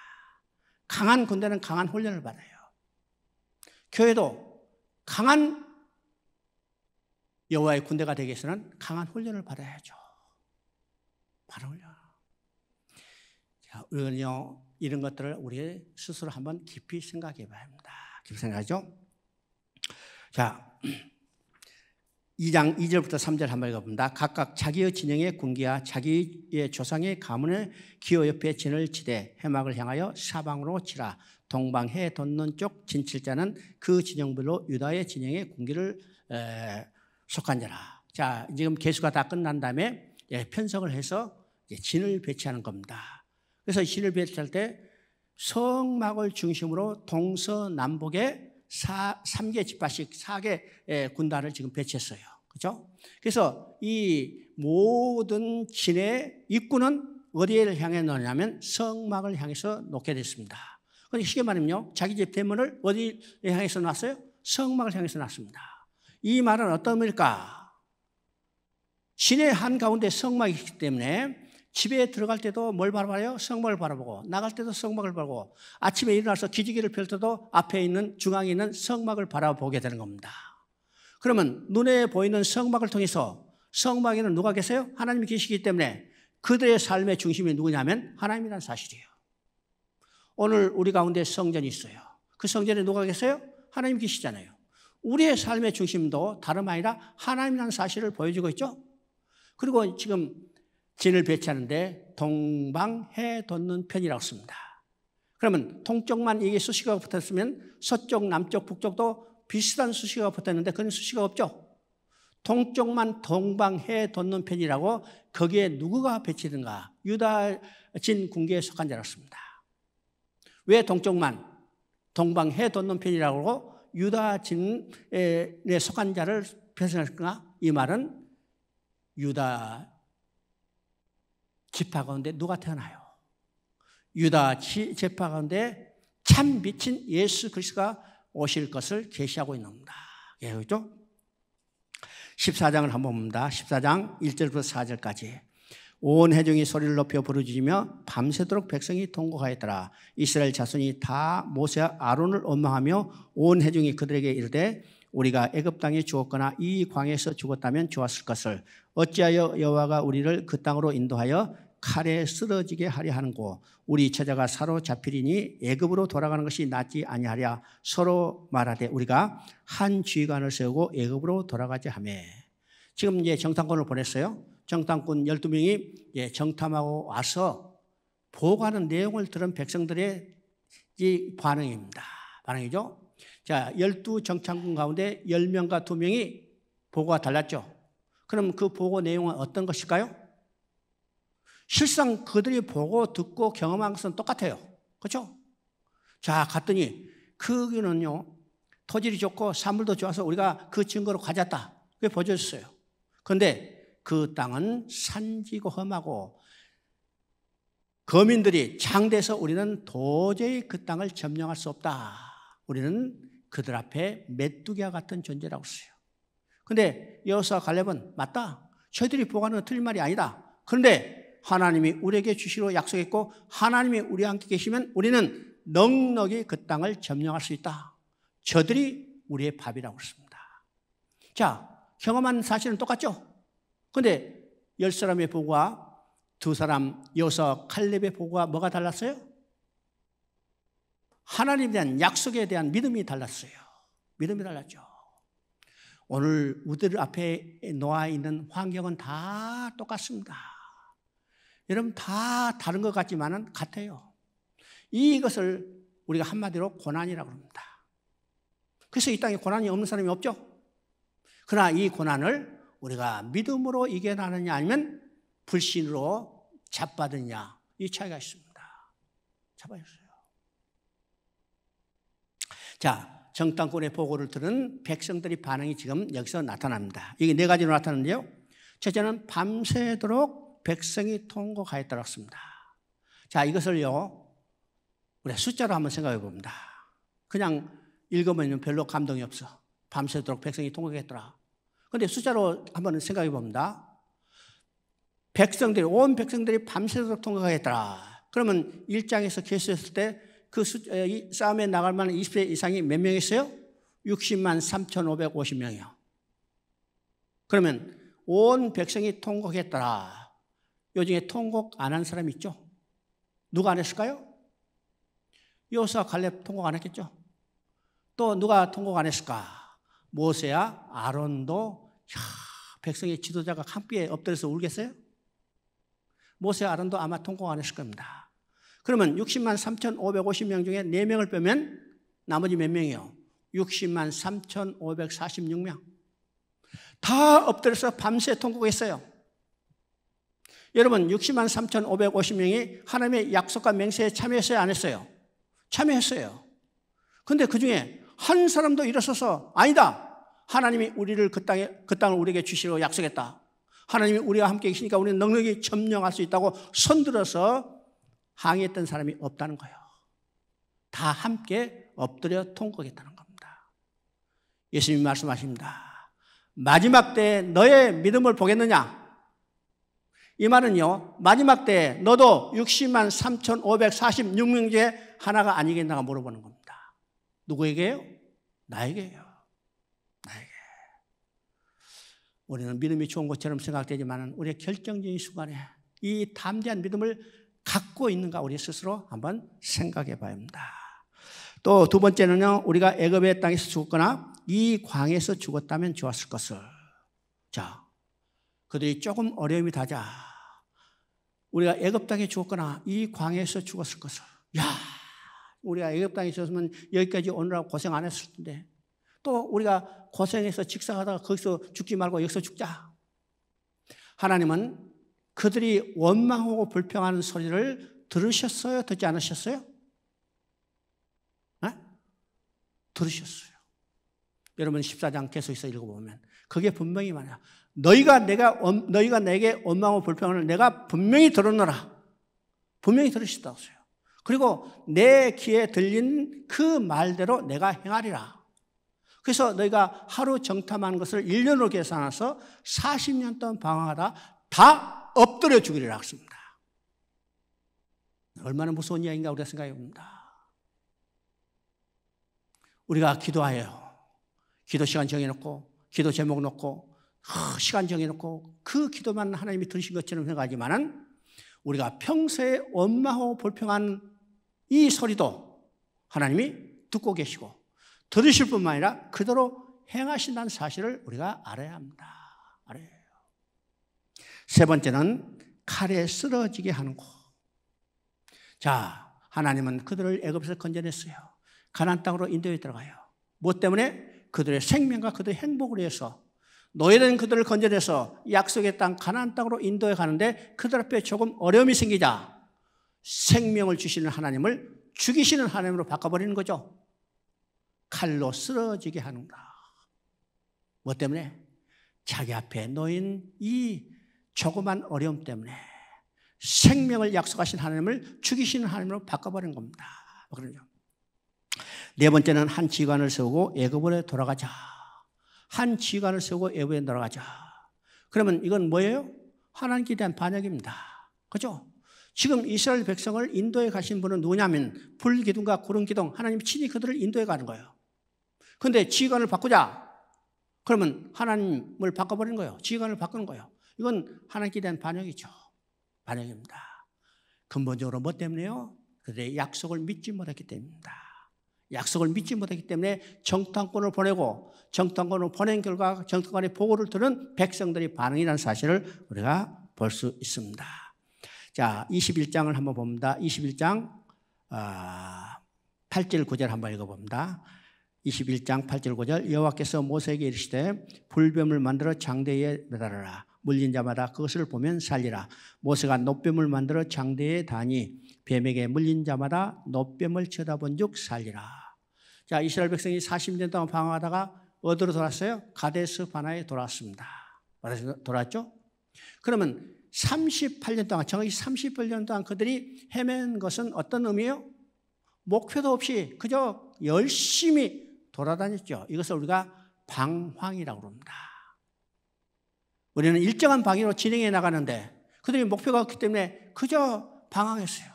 S1: 강한 군대는 강한 훈련을 받아요. 교회도 강한 여호와의 군대가 되기 위해서는 강한 훈련을 받아야죠. 바로 훈련. 자, 우리는요, 이런 것들을 우리 스스로 한번 깊이 생각해 봐야 합니다. 깊이 생각하죠? 자, 2장 2절부터 3절 한번 읽어봅니다. 각각 자기의 진영의 군기와 자기의 조상의 가문의 기호 옆에 진을 치되 해막을 향하여 사방으로 치라. 동방해 돋는 쪽 진칠자는 그 진영별로 유다의 진영의 군기를 속한 자라. 자, 지금 계수가 다 끝난 다음에 편성을 해서 진을 배치하는 겁니다. 그래서 진을 배치할 때 성막을 중심으로 동서남북에 3개 지파씩 4개 군단을 지금 배치했어요. 그렇죠? 그래서 이 모든 진의 입구는 어디를 향해 놓냐면 성막을 향해서 놓게 됐습니다. 그런데 쉽게 말하면요, 자기 집 대문을 어디에 향해서 놨어요? 성막을 향해서 놨습니다. 이 말은 어떤 의미일까? 진의 한가운데 성막이 있기 때문에 집에 들어갈 때도 뭘 바라봐요? 성막을 바라보고, 나갈 때도 성막을 바라보고, 아침에 일어나서 기지개를 펼 때도 앞에 있는 중앙에 있는 성막을 바라보게 되는 겁니다. 그러면 눈에 보이는 성막을 통해서 성막에는 누가 계세요? 하나님이 계시기 때문에 그들의 삶의 중심이 누구냐면 하나님이라는 사실이에요. 오늘 우리 가운데 성전이 있어요. 그 성전에 누가 계세요? 하나님 계시잖아요. 우리의 삶의 중심도 다름 아니라 하나님이라는 사실을 보여주고 있죠. 그리고 지금 진을 배치하는데 동방해 돋는 편이라고 씁니다. 그러면 동쪽만 이게 수식어가 붙었으면 서쪽, 남쪽, 북쪽도 비슷한 수식어가 붙었는데 그런 수식어가 없죠. 동쪽만 동방해 돋는 편이라고 거기에 누구가 배치된가? 유다진 군계에 속한 자였습니다. 왜 동쪽만 동방해 돋는 편이라고 유다진에 속한 자를 배정했을까? 이 말은 유다 지파 가운데 누가 태어나요? 유다 지파 가운데 참 미친 예수 그리스도가 오실 것을 계시하고 있는 겁니다. 그렇죠? 14장을 한번 봅니다. 14장 1절부터 4절까지. 온 회중이 소리를 높여 부르짖으며 밤새도록 백성이 통곡하였더라. 이스라엘 자손이 다 모세와 아론을 원망하며 온 회중이 그들에게 이르되 우리가 애굽 땅에 죽었거나 이 광에서 죽었다면 좋았을 것을 어찌하여 여호와가 우리를 그 땅으로 인도하여 칼에 쓰러지게 하려 하는고 우리 처자가 사로잡히리니 애굽으로 돌아가는 것이 낫지 아니하랴. 서로 말하되 우리가 한 지휘관을 세우고 애굽으로 돌아가자 하며. 지금 이제 정탐꾼을 보냈어요. 정탐꾼 12명이 정탐하고 와서 보고하는 내용을 들은 백성들의 이 반응입니다. 반응이죠. 자, 12정탐꾼 가운데 10명과 2명이 보고가 달랐죠. 그럼 그 보고 내용은 어떤 것일까요? 실상 그들이 보고 듣고 경험한 것은 똑같아요. 그렇죠? 자, 갔더니 거기는요, 토질이 좋고 산물도 좋아서 우리가 그 증거로 가졌다. 그게 보여줬어요. 그런데 그 땅은 산지고 험하고 거민들이 장대해서 우리는 도저히 그 땅을 점령할 수 없다. 우리는 그들 앞에 메뚜기와 같은 존재라고 했어요. 그런데 여호수아 갈렙은 맞다. 저희들이 보고하는 건 틀린 말이 아니다. 그런데 하나님이 우리에게 주시기로 약속했고 하나님이 우리와 함께 계시면 우리는 넉넉히 그 땅을 점령할 수 있다. 저들이 우리의 밥이라고 했습니다. 자, 경험한 사실은 똑같죠? 그런데 10사람의 보고와 2사람 여호수아 칼렙의 보고가 뭐가 달랐어요? 하나님에 대한 약속에 대한 믿음이 달랐어요. 믿음이 달랐죠. 오늘 우리들 앞에 놓아 있는 환경은 다 똑같습니다. 여러분 다 다른 것 같지만은 같아요. 이것을 우리가 한마디로 고난이라고 합니다. 그래서 이 땅에 고난이 없는 사람이 없죠. 그러나 이 고난을 우리가 믿음으로 이겨나느냐 아니면 불신으로 잡받느냐 이 차이가 있습니다. 잡아주세요. 자, 정탐꾼의 보고를 들은 백성들의 반응이 지금 여기서 나타납니다. 이게 4가지로 나타나는데요. 첫째는 밤새도록 백성이 통곡하였다고 했습니다. 자, 이것을요, 우리가 숫자로 한번 생각해 봅니다. 그냥 읽으면 별로 감동이 없어. 밤새도록 백성이 통곡했더라. 그런데 숫자로 한번 생각해 봅니다. 백성들이, 온 백성들이 밤새도록 통곡하였더라. 그러면 1장에서 계수했을 때 그 싸움에 나갈 만한 20세 이상이 몇 명 있어요? 60만 3,550명이요. 그러면 온 백성이 통곡했더라. 요 중에 통곡 안 한 사람 있죠? 누가 안 했을까요? 여호수아 갈렙 통곡 안 했겠죠? 또 누가 통곡 안 했을까? 모세야 아론도 백성의 지도자가 함께 엎드려서 울겠어요? 모세와 아론도 아마 통곡 안 했을 겁니다. 그러면 60만 3,550명 중에 4명을 빼면 나머지 몇 명이요? 60만 3,546명. 다 엎드려서 밤새 통곡했어요. 여러분 60만 3,550명이 하나님의 약속과 맹세에 참여했어요? 안 했어요? 참여했어요. 그런데 그 중에 한 사람도 일어서서 아니다. 하나님이 우리를 그 땅을 우리에게 주시려고 약속했다. 하나님이 우리와 함께 계시니까 우리는 넉넉히 점령할 수 있다고 손들어서 항의했던 사람이 없다는 거예요. 다 함께 엎드려 통곡했다는 겁니다. 예수님이 말씀하십니다. 마지막 때에 너의 믿음을 보겠느냐? 이 말은요, 마지막 때에 너도 60만 3,546명 중에 하나가 아니겠나가 물어보는 겁니다. 누구에게요? 나에게요. 나에게. 우리는 믿음이 좋은 것처럼 생각되지만 우리의 결정적인 순간에 이 담대한 믿음을 갖고 있는가 우리 스스로 한번 생각해 봐야 합니다. 또 2번째는요, 우리가 애굽의 땅에서 죽었거나 이 광에서 죽었다면 좋았을 것을. 자, 그들이 조금 어려움이 다자. 우리가 애굽 땅에 죽었거나 이 광에서 죽었을 것을. 야, 우리가 애굽 땅에 있었으면 여기까지 오느라고 고생 안 했을 텐데 또 우리가 고생해서 직사하다가 거기서 죽지 말고 여기서 죽자. 하나님은 그들이 원망하고 불평하는 소리를 들으셨어요? 듣지 않으셨어요? 네? 들으셨어요. 여러분 14장 계속해서 읽어보면 그게 분명히 말이야. 너희가 내게 원망하고 불평을 내가 분명히 들었노라. 분명히 들으셨다고 했어요. 그리고 내 귀에 들린 그 말대로 내가 행하리라. 그래서 너희가 하루 정탐한 것을 1년으로 계산해서 40년 동안 방황하다 다 엎드려 죽이리라 했습니다. 얼마나 무서운 이야기인가 우리가 생각해 봅니다. 우리가 기도하여요. 기도 시간 정해놓고 기도 제목 놓고 시간 정해놓고 그 기도만 하나님이 들으신 것처럼 생각하지만은 우리가 평소에 원망하고 불평한 이 소리도 하나님이 듣고 계시고 들으실 뿐만 아니라 그대로 행하신다는 사실을 우리가 알아야 합니다. 알아야 해요. 세 번째는 칼에 쓰러지게 하는 것. 자, 하나님은 그들을 애굽에서 건져냈어요. 가나안 땅으로 인도에 들어가요. 무엇 때문에? 그들의 생명과 그들의 행복을 위해서 노예된 그들을 건져내서 약속의 땅 가나안 땅으로 인도해 가는데 그들 앞에 조금 어려움이 생기자 생명을 주시는 하나님을 죽이시는 하나님으로 바꿔버리는 거죠. 칼로 쓰러지게 하는가. 뭐 때문에? 자기 앞에 놓인 이 조그만 어려움 때문에 생명을 약속하신 하나님을 죽이시는 하나님으로 바꿔버린 겁니다. 그러죠. 네 번째는 한 지관을 세우고 애굽으로 돌아가자. 한 지관을 세우고 애굽에 돌아가자. 그러면 이건 뭐예요? 하나님께 대한 반역입니다. 그죠? 지금 이스라엘 백성을 인도에 가신 분은 누구냐면 불기둥과 구름기둥 하나님이 친히 그들을 인도에 가는 거예요. 그런데 지휘관을 바꾸자. 그러면 하나님을 바꿔버리는 거예요. 지휘관을 바꾸는 거예요. 이건 하나님께 대한 반역이죠. 반역입니다. 근본적으로 뭐 때문에요? 그들의 약속을 믿지 못했기 때문입니다. 약속을 믿지 못했기 때문에 정탐꾼을 보내고 정탐꾼을 보낸 결과 정탐관의 보고를 들은 백성들의 반응이라는 사실을 우리가 볼 수 있습니다. 자, 21장을 한번 봅니다. 21장 8절 9절 한번 읽어봅니다. 21장 8절 9절 여호와께서 모세에게 이르시되 불뱀을 만들어 장대에 매달아라. 물린 자마다 그것을 보면 살리라. 모세가 놋뱀을 만들어 장대에 다니 뱀에게 물린 자마다 놋뱀을 쳐다본 즉 살리라. 자, 이스라엘 백성이 40년 동안 방황하다가 어디로 돌아왔어요? 가데스 바나에 돌아왔습니다. 돌아왔죠? 그러면 38년 동안, 정확히 38년 동안 그들이 헤맨 것은 어떤 의미예요? 목표도 없이 그저 열심히 돌아다녔죠. 이것을 우리가 방황이라고 합니다. 우리는 일정한 방향으로 진행해 나가는데 그들이 목표가 없기 때문에 그저 방황했어요.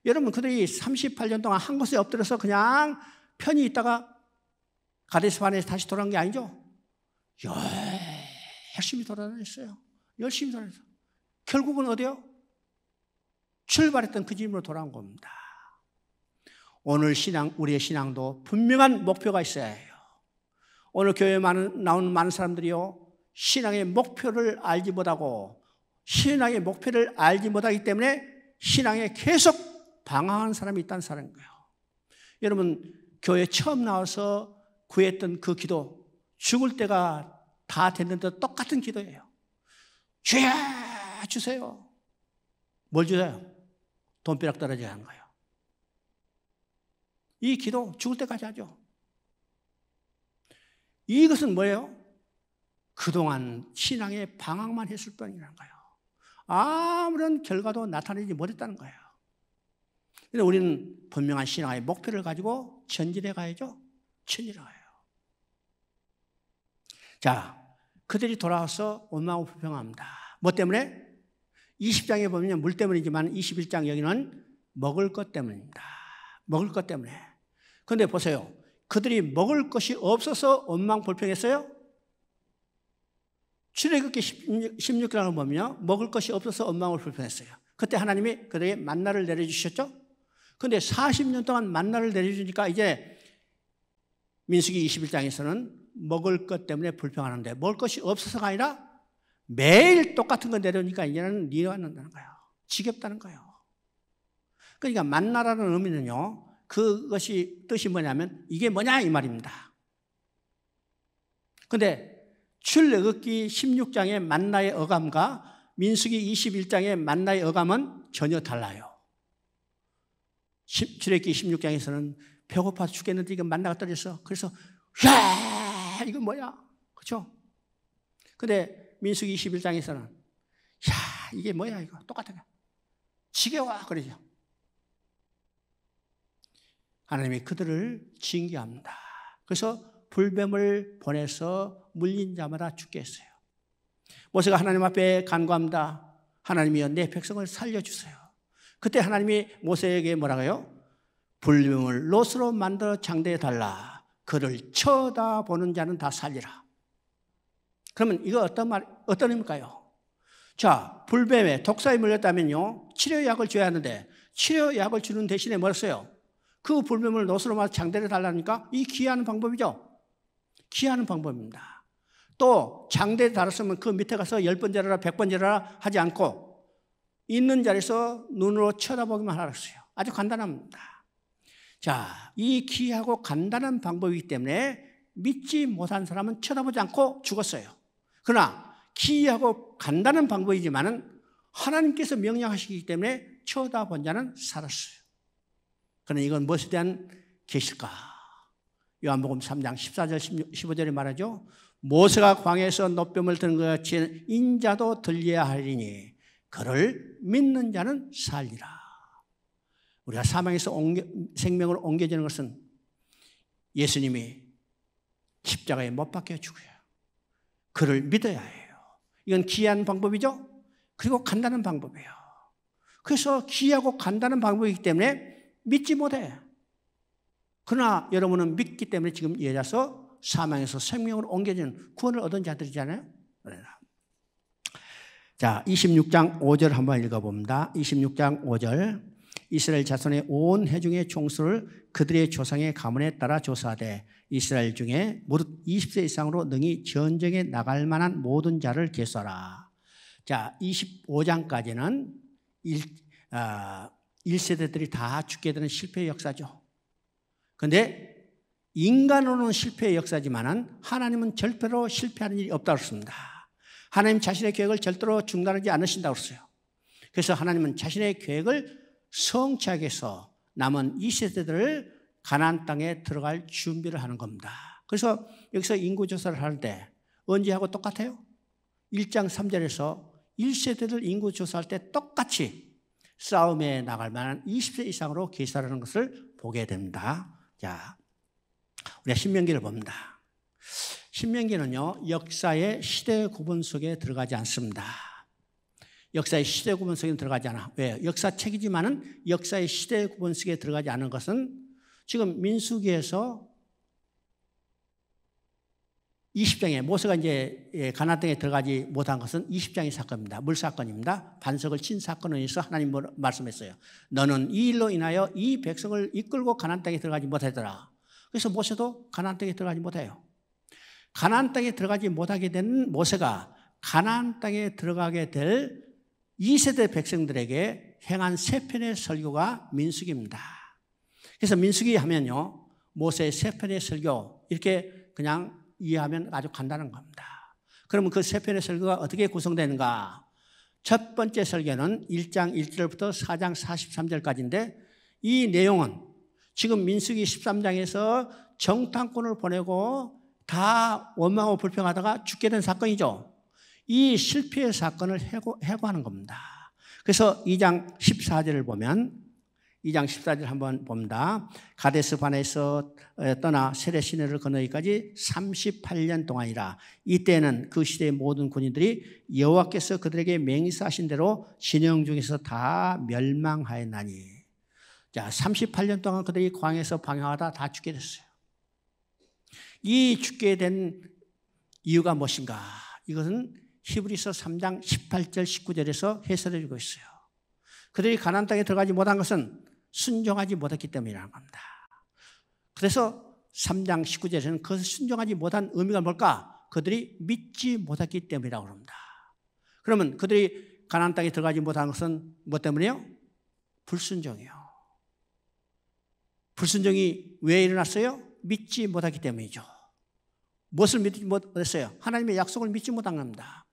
S1: 여러분, 그들이 38년 동안 한 곳에 엎드려서 그냥 편히 있다가 가데스 바네에서 다시 돌아온 게 아니죠. 열심히 돌아다녔어요. 열심히 돌아다녔어요. 결국은 어디요? 출발했던 그 집으로 돌아온 겁니다. 오늘 우리의 신앙도 분명한 목표가 있어야 해요. 오늘 교회에 나오는 많은 사람들이요, 신앙의 목표를 알지 못하고 신앙의 목표를 알지 못하기 때문에 신앙에 계속 방황하는 사람이 있다는 사람인 거예요. 여러분, 교회 처음 나와서 구했던 그 기도, 죽을 때가 다 됐는데 똑같은 기도예요. 주여 주세요. 뭘 주세요? 돈벼락 떨어지게 하는 거예요. 이 기도 죽을 때까지 하죠. 이것은 뭐예요? 그동안 신앙의 방황만 했을 뿐이라는 거예요. 아무런 결과도 나타내지 못했다는 거예요. 그래서 우리는 분명한 신앙의 목표를 가지고 전진해 가야죠. 전진해 가요. 자, 그들이 돌아와서 원망하고 불평합니다. 뭐 때문에? 20장에 보면 물 때문이지만 21장 여기는 먹을 것 때문입니다. 먹을 것 때문에. 그런데 보세요. 그들이 먹을 것이 없어서 원망 불평했어요? 출애굽기 16장을 보면 먹을 것이 없어서 원망을 불평했어요. 그때 하나님이 그들에게 만나를 내려주셨죠? 그런데 40년 동안 만나를 내려주니까 이제 민수기 21장에서는 먹을 것 때문에 불평하는데 먹을 것이 없어서가 아니라 매일 똑같은 거 내려오니까 이제는 니가 는다는 거예요. 지겹다는 거예요. 그러니까 만나라는 의미는요, 그것이 뜻이 뭐냐면 이게 뭐냐 이 말입니다. 근데 출애굽기 16장의 만나의 어감과 민수기 21장의 만나의 어감은 전혀 달라요. 출애굽기 16장에서는 배고파 죽겠는데 이거 만나가 떨어졌어. 그래서 야, 이거 뭐야? 그렇죠? 근데 민수기 21장에서는 야, 이게 뭐야 이거? 똑같은 거. 지겨워 그러죠. 하나님이 그들을 징계합니다. 그래서 불뱀을 보내서 물린 자마다 죽게 했어요. 모세가 하나님 앞에 간구합니다. 하나님이여 내 백성을 살려주세요. 그때 하나님이 모세에게 뭐라고요? 불뱀을 롯으로 만들어 장대해달라. 그를 쳐다보는 자는 다 살리라. 그러면 이거 어떤 의미일까요? 자, 불뱀에 독사에 물렸다면요, 치료약을 줘야 하는데 치료약을 주는 대신에 뭐였어요? 그 불뱀을 롯으로 만들어 장대해달라니까 이 기하는 방법이죠. 기하는 방법입니다. 또 장대에 달았으면 그 밑에 가서 10번 재라라 100번 재라라 하지 않고 있는 자리에서 눈으로 쳐다보기만 하라 했어요. 아주 간단합니다. 자, 이 기하고 간단한 방법이기 때문에 믿지 못한 사람은 쳐다보지 않고 죽었어요. 그러나 기하고 간단한 방법이지만은 하나님께서 명령하시기 때문에 쳐다본 자는 살았어요. 그러나 이건 무엇에 대한 계시일까? 요한복음 3장 14절 15절에 말하죠. 모세가 광야에서 노뱀을 드는 것 같이 인자도 들려야 하리니 그를 믿는 자는 살리라. 우리가 사망에서 생명으로 옮겨지는 것은 예수님이 십자가에 못 박혀 죽어요. 그를 믿어야 해요. 이건 귀한 방법이죠. 그리고 간단한 방법이에요. 그래서 귀하고 간단한 방법이기 때문에 믿지 못해. 그러나 여러분은 믿기 때문에 지금 예라서 사망에서 생명으로 옮겨지는 구원을 얻은 자들이잖아요. 자, 26장 5절 한번 읽어봅니다. 26장 5절. 이스라엘 자손의 온 회중의 총수를 그들의 조상의 가문에 따라 조사하되 이스라엘 중에 무릇 20세 이상으로 능히 전쟁에 나갈 만한 모든 자를 계수하라. 자, 25장까지는 1세대들이 다 죽게 되는 실패의 역사죠. 그런데 인간으로는 실패의 역사지만 하나님은 절대로 실패하는 일이 없다고 했습니다. 하나님 자신의 계획을 절대로 중단하지 않으신다고 했어요. 그래서 하나님은 자신의 계획을 성취하기 위해서 남은 2세대들을 가나안 땅에 들어갈 준비를 하는 겁니다. 그래서 여기서 인구조사를 할 때 언제 하고 똑같아요? 1장 3절에서 1세대들 인구조사할 때 똑같이 싸움에 나갈 만한 20세 이상으로 계산하는 것을 보게 됩니다. 자, 우리가 신명기를 봅니다. 신명기는요, 역사의 시대 구분 속에 들어가지 않습니다. 역사의 시대 구분 속에 들어가지 않아. 왜요? 역사책이지만은 역사의 시대 구분 속에 들어가지 않은 것은 지금 민수기에서 20장에 모세가 이제 가나안 땅에 들어가지 못한 것은 20장의 사건입니다. 물사건입니다. 반석을 친 사건에 의해서 하나님 말씀했어요. 너는 이 일로 인하여 이 백성을 이끌고 가나안 땅에 들어가지 못하더라. 그래서 모세도 가나안 땅에 들어가지 못해요. 가나안 땅에 들어가지 못하게 된 모세가 가나안 땅에 들어가게 될 2세대 백성들에게 행한 세 편의 설교가 민수기입니다. 그래서 민수기 하면요, 모세의 세 편의 설교 이렇게 그냥 이해하면 아주 간단한 겁니다. 그러면 그 세 편의 설교가 어떻게 구성되는가? 첫 번째 설교는 1장 1절부터 4장 43절까지인데 이 내용은 지금 민수기 13장에서 정탐꾼을 보내고 다 원망하고 불평하다가 죽게 된 사건이죠. 이 실패의 사건을 해고하는 겁니다. 그래서 2장 14절을 보면 2장 14절 한번 봅니다. 가데스 바네에서 떠나 세레 시내를 건너기까지 38년 동안이라. 이때는 그 시대의 모든 군인들이 여호와께서 그들에게 맹세하신 대로 진영 중에서 다 멸망하였나니. 자, 38년 동안 그들이 광야에서 방황하다 다 죽게 됐어요. 이 죽게 된 이유가 무엇인가? 이것은 히브리서 3장 18절 19절에서 해설해 주고 있어요. 그들이 가나안 땅에 들어가지 못한 것은 순종하지 못했기 때문이라는 겁니다. 그래서 3장 19절에서는 그것을 순종하지 못한 의미가 뭘까? 그들이 믿지 못했기 때문이라고 합니다. 그러면 그들이 가나안 땅에 들어가지 못한 것은 무엇 때문이에요? 불순종이요. 불순종이 왜 일어났어요? 믿지 못하기 때문이죠. 무엇을 믿지 못했어요? 하나님의 약속을 믿지 못한 겁니다.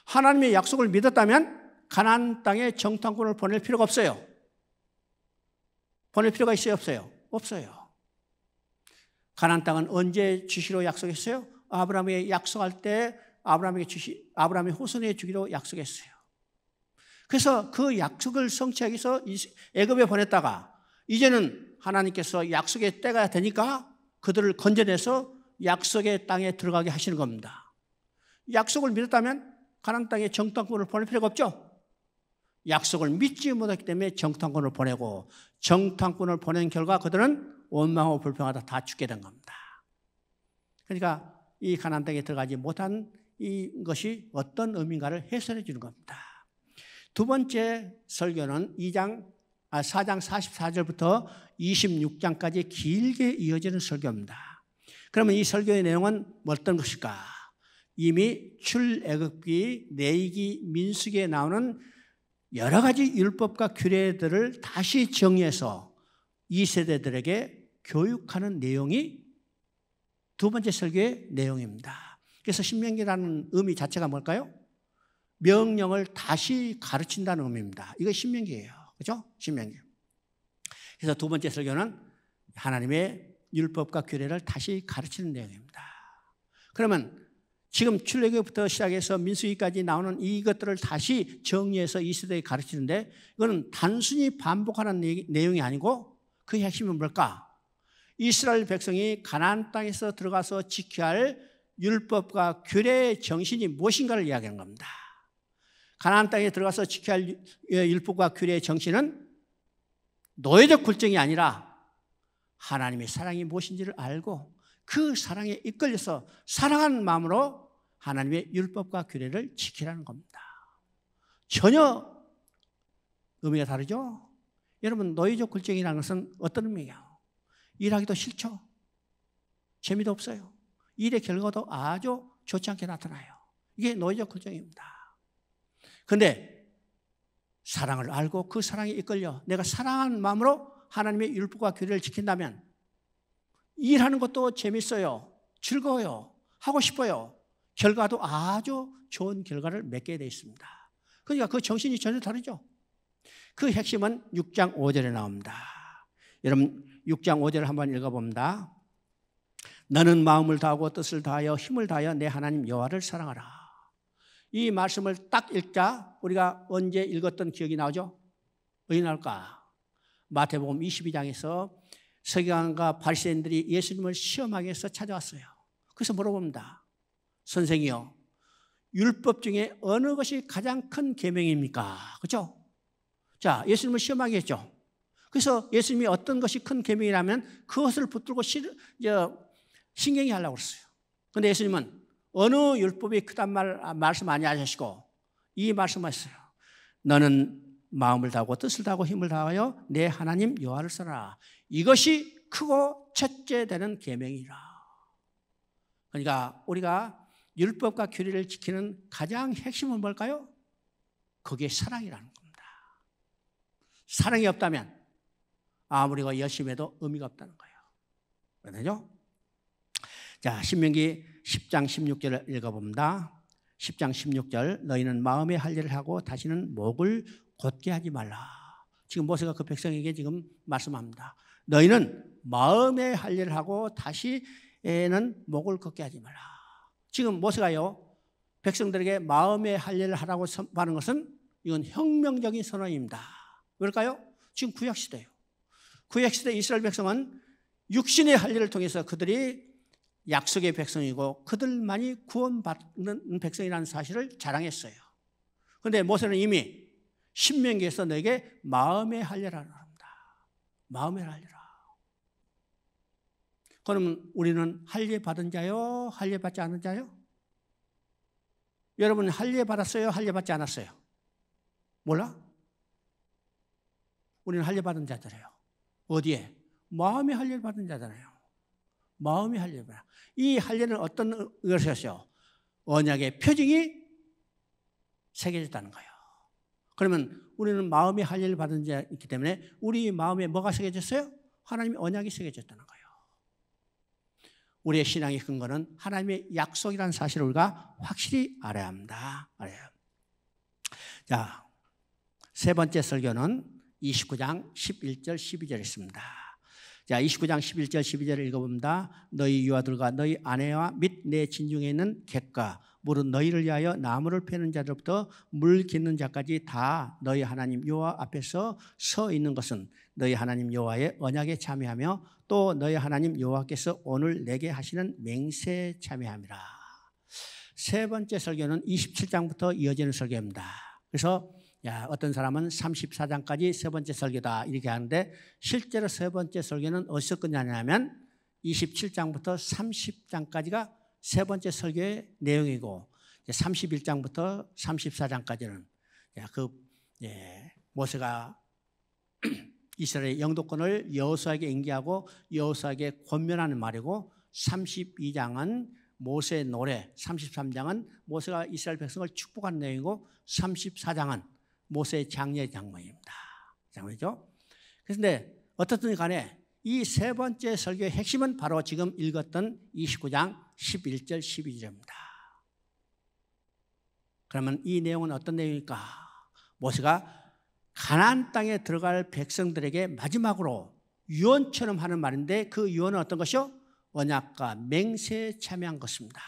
S1: 하나님의 약속을 믿었다면 가나안 땅에 정탐꾼을 보낼 필요가 없어요. 보낼 필요가 있어요, 없어요? 없어요. 가나안 땅은 언제 주시로 약속했어요? 아브라함에게 약속할 때 아브라함의 후손에 주기로 약속했어요. 그래서 그 약속을 성취하기 위해서 애굽에 보냈다가 이제는 하나님께서 약속의 때가 되니까 그들을 건져내서 약속의 땅에 들어가게 하시는 겁니다. 약속을 믿었다면 가나안 땅에 정탐꾼을 보낼 필요가 없죠. 약속을 믿지 못했기 때문에 정탐꾼을 보내고 정탐꾼을 보낸 결과 그들은 원망하고 불평하다 다 죽게 된 겁니다. 그러니까 이 가나안 땅에 들어가지 못한 이것이 어떤 의미인가를 해설해 주는 겁니다. 두 번째 설교는 4장 44절부터 26장까지 길게 이어지는 설교입니다. 그러면 이 설교의 내용은 어떤 것일까? 이미 출애굽기, 레위기, 민수기에 나오는 여러 가지 율법과 규례들을 다시 정리해서 이 세대들에게 교육하는 내용이 두 번째 설교의 내용입니다. 그래서 신명기라는 의미 자체가 뭘까요? 명령을 다시 가르친다는 의미입니다. 이거 신명기예요. 그렇죠? 신명기. 그래서 두 번째 설교는 하나님의 율법과 규례를 다시 가르치는 내용입니다. 그러면 지금 출애굽부터 시작해서 민수기까지 나오는 이것들을 다시 정리해서 이 세대에 가르치는데 이거는 단순히 반복하는 내용이 아니고 그 핵심은 뭘까? 이스라엘 백성이 가나안 땅에서 들어가서 지켜야 할 율법과 규례의 정신이 무엇인가를 이야기하는 겁니다. 가나안 땅에 들어가서 지켜야 할 율법과 규례의 정신은 노예적 굴종이 아니라 하나님의 사랑이 무엇인지를 알고 그 사랑에 이끌려서 사랑하는 마음으로 하나님의 율법과 규례를 지키라는 겁니다. 전혀 의미가 다르죠? 여러분, 노예적 굴종이라는 것은 어떤 의미예요? 일하기도 싫죠? 재미도 없어요. 일의 결과도 아주 좋지 않게 나타나요. 이게 노예적 굴종입니다. 그런데 사랑을 알고 그 사랑에 이끌려 내가 사랑하는 마음으로 하나님의 율법과 규례를 지킨다면 일하는 것도 재밌어요. 즐거워요. 하고 싶어요. 결과도 아주 좋은 결과를 맺게 되어 있습니다. 그러니까 그 정신이 전혀 다르죠. 그 핵심은 6장 5절에 나옵니다. 여러분 6장 5절을 한번 읽어봅니다. 너는 마음을 다하고 뜻을 다하여 힘을 다하여 내 하나님 여호와를 사랑하라. 이 말씀을 딱 읽자 우리가 언제 읽었던 기억이 나오죠? 어디 나올까? 마태복음 22장에서 서기관과 바리새인들이 예수님을 시험하기 위해서 찾아왔어요. 그래서 물어봅니다. 선생이요, 율법 중에 어느 것이 가장 큰 계명입니까? 그렇죠? 자, 예수님을 시험하게 했죠. 그래서 예수님이 어떤 것이 큰 계명이라면 그것을 붙들고 신경이 하려고 그랬어요. 그런데 예수님은 어느 율법이 크단 말씀 많이 하시고 이 말씀하셨어요. 너는 마음을 다하고 뜻을 다하고 힘을 다하여 내 하나님 여호와를 사랑하라. 이것이 크고 첫째 되는 계명이라. 그러니까 우리가 율법과 규례를 지키는 가장 핵심은 뭘까요? 그게 사랑이라는 겁니다. 사랑이 없다면 아무리 열심히 해도 의미가 없다는 거예요. 그렇죠? 자, 신명기 10장 16절을 읽어봅니다. 10장 16절 너희는 마음에 할 일을 하고 다시는 목을 곧게 하지 말라. 지금 모세가 그 백성에게 지금 말씀합니다. 너희는 마음에 할 일을 하고 다시는 목을 걷게 하지 말라. 지금 모세가요 백성들에게 마음에 할 일을 하라고 하는 것은 이건 혁명적인 선언입니다. 왜일까요? 지금 구약시대예요. 구약시대 이스라엘 백성은 육신의 할 일을 통해서 그들이 약속의 백성이고 그들만이 구원받는 백성이라는 사실을 자랑했어요. 그런데 모세는 이미 신명기에서 너에게 마음의 할 일을 하라 합니다. 마음의 할 일이라. 그러면 우리는 할례 받은 자요? 할례 받지 않은 자요? 여러분 할례 받았어요? 할례 받지 않았어요? 몰라? 우리는 할례 받은 자들이에요. 어디에? 마음의 할례를 받은 자잖아요. 마음의 할례. 이 할례는 어떤 것이었어요? 언약의 표징이 새겨졌다는 거예요. 그러면 우리는 마음의 할례를 받은 자이기 때문에 우리 마음에 뭐가 새겨졌어요? 하나님의 언약이 새겨졌다는 거예요. 우리의 신앙의 근거는 하나님의 약속이라는 사실을 우리가 확실히 알아야 합니다. 자, 세 번째 설교는 29장 11절 12절 있습니다. 자, 29장 11절 12절을 읽어봅니다. 너희 유아들과 너희 아내와 및 내 진중에 있는 객과 무릇 너희를 위하여 나무를 패는 자들부터 물 깃는 자까지 다 너희 하나님 여호와 앞에서 서 있는 것은 너희 하나님 여호와의 언약에 참여하며 또 너희 하나님 여호와께서 오늘 내게 하시는 맹세에 참여함이라. 세 번째 설교는 27장부터 이어지는 설교입니다. 그래서 어떤 사람은 34장까지 세 번째 설교다 이렇게 하는데, 실제로 세 번째 설교는 어디서 끝나냐면 27장부터 30장까지가 세 번째 설교의 내용이고, 31장부터 34장까지는 모세가 이스라엘의 영도권을 여호수아에게 인계하고 여호수아에게 권면하는 말이고, 32장은 모세의 노래, 33장은 모세가 이스라엘 백성을 축복하는 내용이고, 34장은 모세의 장례 장면입니다. 장면이죠. 그런데 어떻든 간에 이 세 번째 설교의 핵심은 바로 지금 읽었던 29장 11절 12절입니다. 그러면 이 내용은 어떤 내용일까? 모세가 가나안 땅에 들어갈 백성들에게 마지막으로 유언처럼 하는 말인데, 그 유언은 어떤 것이요? 언약과 맹세에 참여한 것입니다.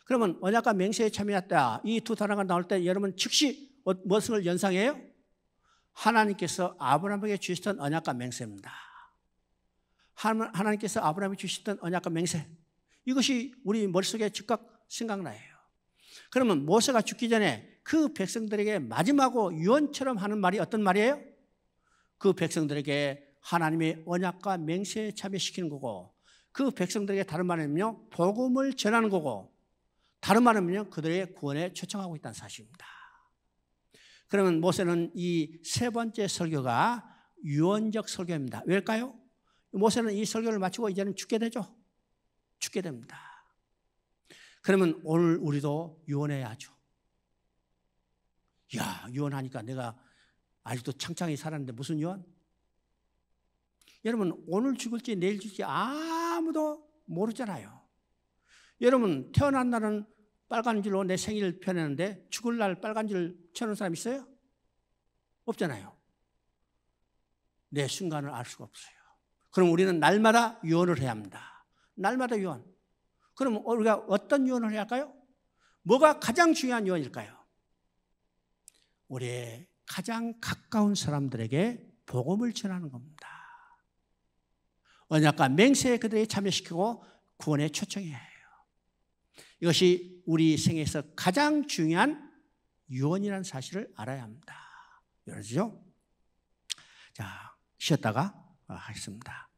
S1: 그러면 언약과 맹세에 참여했다, 이 두 단어가 나올 때 여러분 즉시 무엇을 연상해요? 하나님께서 아브라함에게 주셨던 언약과 맹세입니다. 하나님께서 아브라함에게 주셨던 언약과 맹세, 이것이 우리 머릿속에 즉각 생각나요. 그러면 모세가 죽기 전에 그 백성들에게 마지막으로 유언처럼 하는 말이 어떤 말이에요? 그 백성들에게 하나님의 언약과 맹세에 참여시키는 거고, 그 백성들에게 다른 말은요 복음을 전하는 거고, 다른 말은요 그들의 구원에 초청하고 있다는 사실입니다. 그러면 모세는 이 세 번째 설교가 유언적 설교입니다. 왜일까요? 모세는 이 설교를 마치고 이제는 죽게 되죠. 죽게 됩니다. 그러면 오늘 우리도 유언해야죠. 유언하니까 내가 아직도 창창히 살았는데 무슨 유언? 여러분, 오늘 죽을지 내일 죽을지 아무도 모르잖아요. 여러분, 태어난 날은 빨간 줄로 내 생일 펴내는데 죽을 날 빨간 줄 쳐놓은 사람 있어요? 없잖아요. 내 순간을 알 수가 없어요. 그럼 우리는 날마다 유언을 해야 합니다. 날마다 유언. 그럼 우리가 어떤 유언을 해야 할까요? 뭐가 가장 중요한 유언일까요? 우리의 가장 가까운 사람들에게 복음을 전하는 겁니다. 언약과 맹세에 그들에게 참여시키고 구원에 초청해야 해요. 이것이 우리 생애에서 가장 중요한 유언이라는 사실을 알아야 합니다. 그러죠? 자, 쉬었다가 하겠습니다.